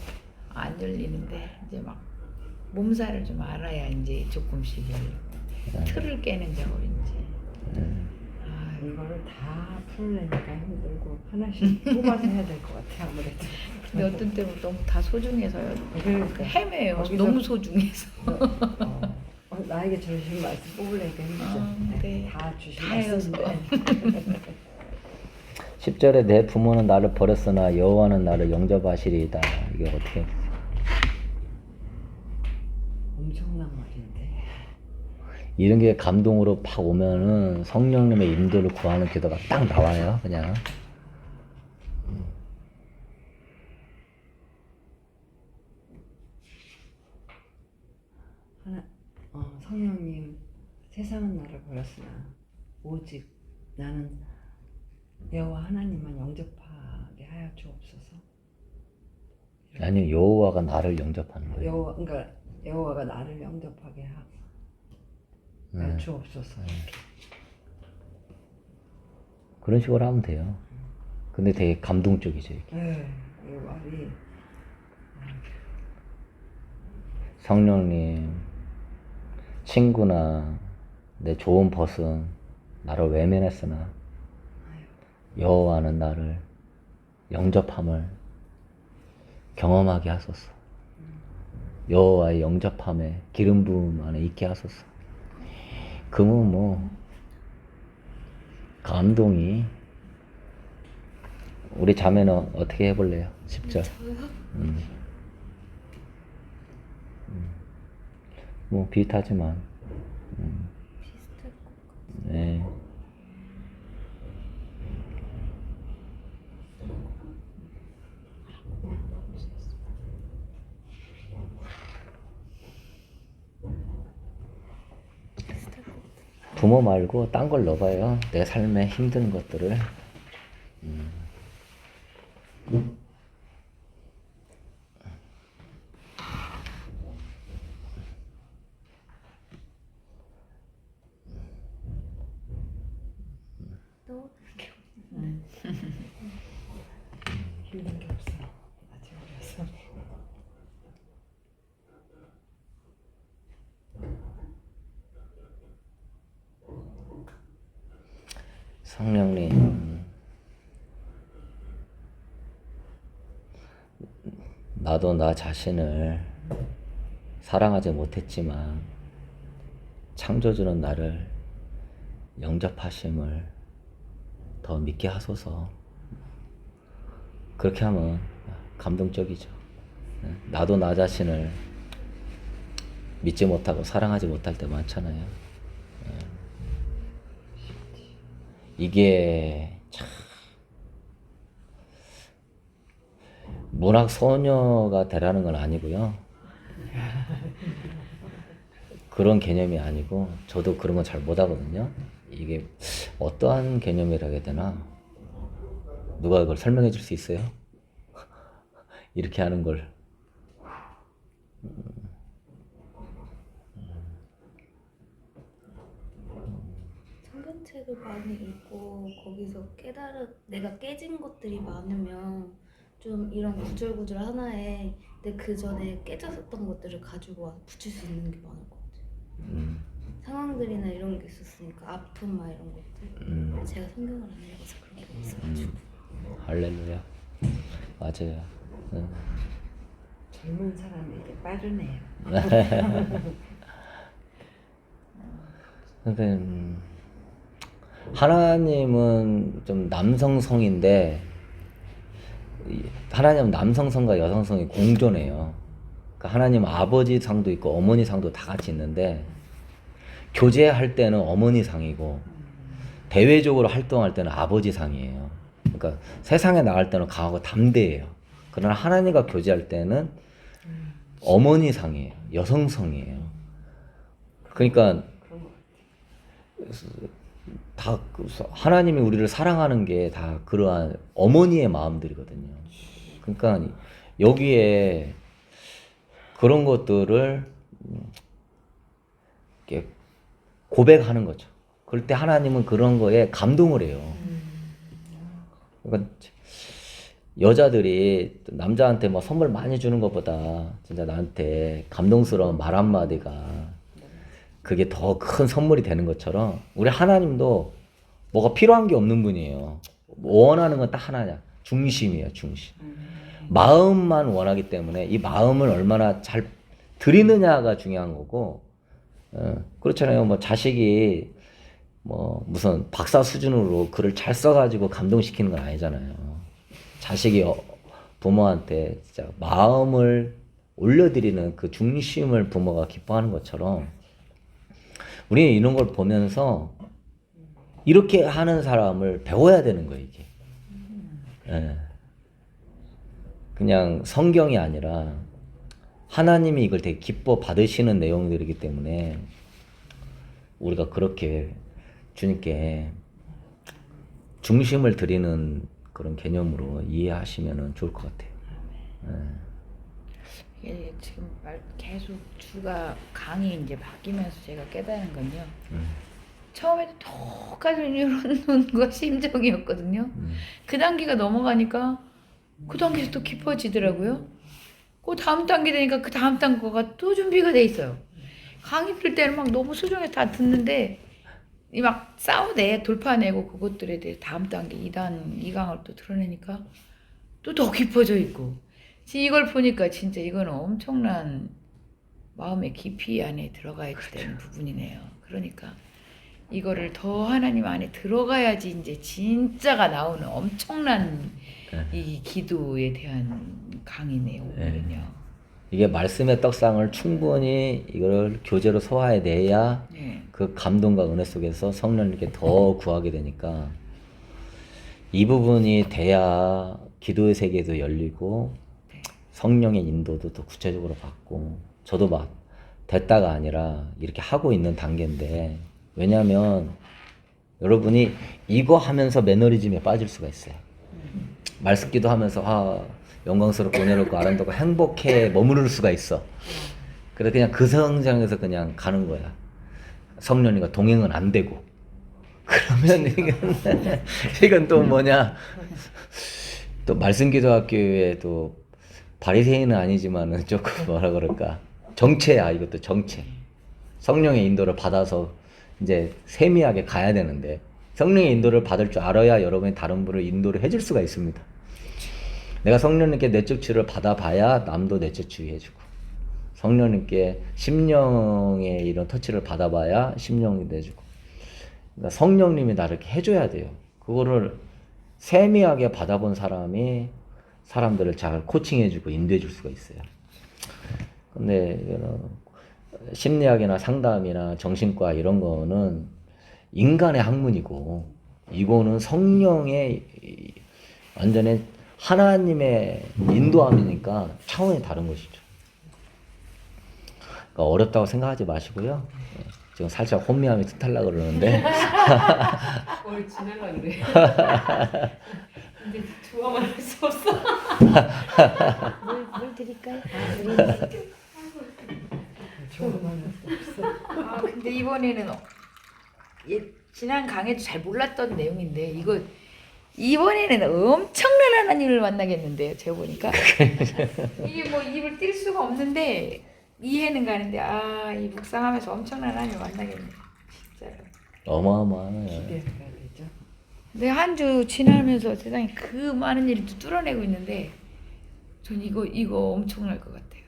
안 열리는데 이제 막 몸살을 좀 알아야 이제 조금씩 열리고 틀을 깨는 작업인지. 이거를 다 풀려니까 힘들고 하나씩 뽑아서 해야 될 것 같아 아무래도. 근데 어떤 때는 너무 다 소중해서요. 그러니까. 헤매요. 거기서- 너무 소중해서. 나에게 주신 말씀 뽑으려니까 힘들죠. 네. 다 주신 다 해서. 말씀인데 10절에 내 부모는 나를 버렸으나 여호와는 나를 영접하시리이다. 이게 어떻게 엄청난 말인데. 이런 게 감동으로 팍 오면은 성령님의 인도를 구하는 기도가 딱 나와요. 그냥 성령님 세상은 나를 버렸으나 오직 나는 여호와 하나님만 영접하게 하여 주옵소서. 아니 여호와가 나를 영접하는 거예요. 그러니까 여호와가 나를 영접하게 하여 주옵소서. 그런 식으로 하면 돼요. 근데 되게 감동적이죠. 이게. 이 말이 성령님, 친구나 내 좋은 벗은 나를 외면했으나 여호와는 나를 영접함을 경험하게 하소서. 여호와의 영접함에 기름 부음 안에 있게 하소서. 그러면 뭐 감동이. 우리 자매는 어떻게 해볼래요? 10절. 뭐 비슷하지만 비슷할 것 같아. 네. 부모 말고 딴 걸 넣어봐요. 내 삶에 힘든 것들을. 또 힘든 게 없어. 아직 어려서. 성령님, 나도 나 자신을 사랑하지 못했지만 창조주는 나를 영접하심을 더 믿게 하소서. 그렇게 하면 감동적이죠. 나도 나 자신을 믿지 못하고 사랑하지 못할 때 많잖아요. 이게 참 문학 소녀가 되라는 건 아니고요. 그런 개념이 아니고 저도 그런 건 잘 못하거든요. 이게 어떠한 개념이라 해야 되나? 누가 그걸 설명해 줄 수 있어요? 이렇게 하는 걸. 성경책을 많이 읽고 거기서 내가 깨진 것들이 많으면 좀 이런 구절구절 하나에 근데 그 전에 깨졌었던 것들을 가지고 와서 붙일 수 있는 게 많을 것 같아요. 상황들이나 이런 게 있었으니까 아픔 막 이런 것들. 제가 성경을 안 읽어서 그런 게 있어가지고. 할렐루야. 맞아요. 젊은 사람에게 빠르네요. 근데 하나님은 좀 남성성인데 하나님은 남성성과 여성성이 공존해요. 그러니까 하나님은 아버지 상도 있고 어머니 상도 다 같이 있는데 교제할 때는 어머니 상이고 대외적으로 활동할 때는 아버지 상이에요. 그러니까 세상에 나갈 때는 강하고 담대해요. 그러나 하나님과 교제할 때는 어머니 상이에요. 여성성이에요. 그러니까 다 하나님이 우리를 사랑하는 게 다 그러한 어머니의 마음들이거든요. 그러니까 여기에 그런 것들을 이렇게 고백하는 거죠. 그럴 때 하나님은 그런 거에 감동을 해요. 그러니까 여자들이 남자한테 뭐 선물 많이 주는 것보다 진짜 나한테 감동스러운 말 한마디가 그게 더 큰 선물이 되는 것처럼 우리 하나님도 뭐가 필요한 게 없는 분이에요. 원하는 건 딱 하나냐. 중심이에요, 중심. 마음만 원하기 때문에 이 마음을 얼마나 잘 드리느냐가 중요한 거고, 그렇잖아요. 뭐 자식이 뭐 무슨 박사 수준으로 글을 잘 써가지고 감동시키는 건 아니잖아요. 자식이 부모한테 진짜 마음을 올려드리는 그 중심을 부모가 기뻐하는 것처럼 우리는 이런 걸 보면서 이렇게 하는 사람을 배워야 되는 거예요, 이게. 예. 그냥 성경이 아니라 하나님이 이걸 되게 기뻐 받으시는 내용들이기 때문에 우리가 그렇게 주님께 중심을 드리는 그런 개념으로 이해하시면 좋을 것 같아요. 이게 지금 계속 주가 강이 이제 바뀌면서 제가 깨달은 건요. 처음에는 똑같은 이런 심정이었거든요. 그 단계가 넘어가니까 그 단계에서 또 깊어지더라고요. 그 다음 단계 되니까 그 다음 단계가 또 준비가 돼 있어요. 강의 들을 때는 막 너무 수정해서 다 듣는데 이 막 싸우대 돌파내고 그것들에 대해 다음 단계 2단 2강을 또 드러내니까 또 더 깊어져 있고 이걸 보니까 진짜 이거는 엄청난 마음의 깊이 안에 들어가야 되는 부분이네요. 그러니까 이거를 더 하나님 안에 들어가야지 이제 진짜가 나오는 엄청난 이 기도에 대한 강의네요. 오늘은요. 이게 말씀의 떡상을 충분히 이걸 교제로 소화해내야 그 감동과 은혜 속에서 성령님께 더 구하게 되니까 이 부분이 돼야 기도의 세계도 열리고 성령의 인도도 더 구체적으로 받고 저도 막 됐다가 아니라 이렇게 하고 있는 단계인데 왜냐하면 여러분이 이거 하면서 매너리즘에 빠질 수가 있어요. 말씀 기도하면서 영광스럽고 은혜롭고 아름답고 행복해 머무를 수가 있어. 그래서 그냥 그 성장에서 그냥 가는 거야. 성령님과 동행은 안 되고. 그러면 이건 또 뭐냐? 또 말씀기도학교에도 바리새인은 아니지만은 조금 뭐라 그럴까? 정체야. 이것도 정체. 성령의 인도를 받아서 이제 세미하게 가야 되는데 성령의 인도를 받을 줄 알아야 여러분이 다른 분을 인도를 해줄 수가 있습니다. 내가 성령님께 내적 치유를 받아봐야 남도 내적 치유해주고, 성령님께 심령의 이런 터치를 받아봐야 심령이 내주고, 그러니까 성령님이 나를 이렇게 해줘야 돼요. 그거를 세미하게 받아본 사람이 사람들을 잘 코칭해주고 인도해줄 수가 있어요. 근데 심리학이나 상담이나 정신과 이런 거는 인간의 학문이고, 이거는 성령의 완전히 하나님의 인도함이니까 차원이 다른 것이죠. 그러니까 어렵다고 생각하지 마시고요. 지금 살짝 혼미함이 트탈라 그러는데 뭘 지내려 그래. 근데 좋아만 할 수 없어. 물 드릴까요? 근데 이번에는 지난 강의도 잘 몰랐던 내용인데 이번에는 엄청난 하나님을 만나겠는데요. 제가 보니까 이게 뭐 입을 띨 수가 없는데 이해는 가는데 이 묵상하면서 엄청난 하나님을 만나겠네. 진짜로. 어마어마하네요. 기대해야 되죠. 내 한 주 지나면서 세상에 그 많은 일을 또 뚫어내고 있는데 전 이거 엄청날 것 같아요.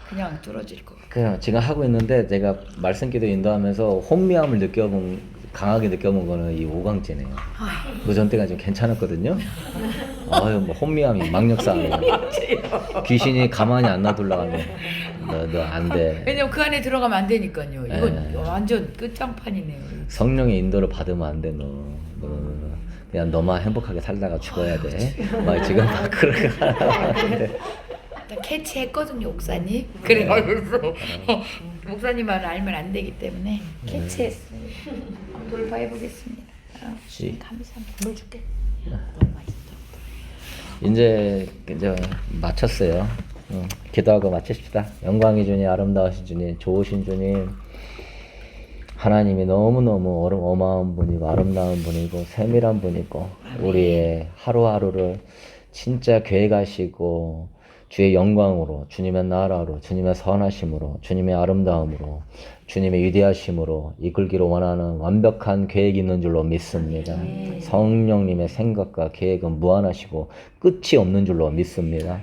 그냥 뚫어질 것 같아요. 그냥 지금 하고 있는데 제가 말씀기도 인도하면서 혼미함을 강하게 느껴본 거는 이 5강째네요. 그 전 때가 좀 괜찮았거든요. 뭐 혼미함이 망력싸움이야. 귀신이 가만히 안 놔둘라 하면 너 안 돼. 왜냐면 그 안에 들어가면 안 되니까요. 이건 네. 완전 끝장판이네요. 성령의 인도를 받으면 안 돼. 너 그냥 너만 행복하게 살다가 죽어야 돼. 막 지금 막 그렇게 하는데. 캐치했거든요, 목사님. 그래가지고 목사님만 알면 안 되기 때문에 캐치했어요. 돌파해보겠습니다. 감사합니다. 물 줄게. 너무 맛있어. 이제 마쳤어요. 기도하고 마칩시다. 영광의 주님, 아름다우신 주님, 좋으신 주님, 하나님이 너무너무 어마어마한 분이고 아름다운 분이고 세밀한 분이고 우리의 하루하루를 진짜 계획하시고 주의 영광으로, 주님의 나라로, 주님의 선하심으로, 주님의 아름다움으로, 주님의 위대하심으로 이끌기로 원하는 완벽한 계획이 있는 줄로 믿습니다. 성령님의 생각과 계획은 무한하시고 끝이 없는 줄로 믿습니다.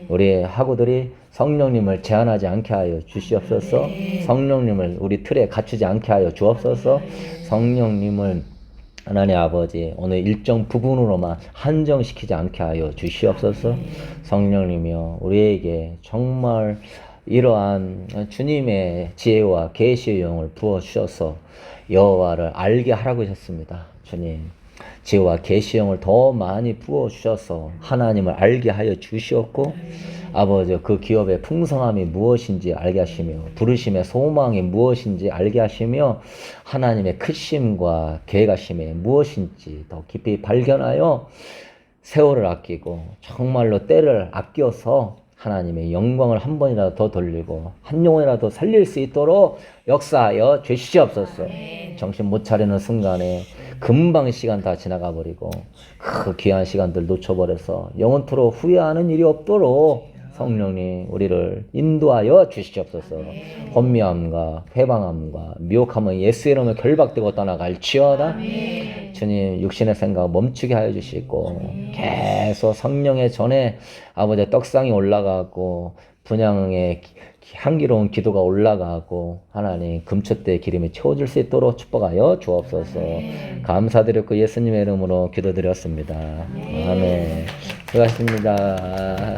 우리 학우들이 성령님을 제한하지 않게 하여 주시옵소서. 성령님을 우리 틀에 갖추지 않게 하여 주옵소서. 성령님을 하나님 아버지 오늘 일정 부분으로만 한정시키지 않게 하여 주시옵소서. 성령님이여 우리에게 정말 이러한 주님의 지혜와 계시의 영을 부어주셔서 여호와를 알게 하라고 하셨습니다. 주님 지혜와 계시의 영을 더 많이 부어주셔서 하나님을 알게 하여 주시옵고 아버지 그 기업의 풍성함이 무엇인지 알게 하시며 부르심의 소망이 무엇인지 알게 하시며 하나님의 크심과 계획하심이 무엇인지 더 깊이 발견하여 세월을 아끼고 정말로 때를 아껴서 하나님의 영광을 한 번이라도 더 돌리고 한 영혼이라도 살릴 수 있도록 역사하여 주시옵소서. 정신 못 차리는 순간에 금방 시간 다 지나가 버리고 그 귀한 시간들 놓쳐버려서 영원토록 후회하는 일이 없도록 성령님 우리를 인도하여 주시옵소서. 혼미함과 회방함과 미혹함은 예수의 이름으로 결박되고 떠나갈지어다. 주님 육신의 생각 멈추게 하여 주시고 계속 성령의 전에 아버지의 떡상이 올라가고 분향의 향기로운 기도가 올라가고 하나님 금초대의 기름이 채워질 수 있도록 축복하여 주옵소서. 감사드렸고 예수님의 이름으로 기도드렸습니다. 아멘. 수고하셨습니다.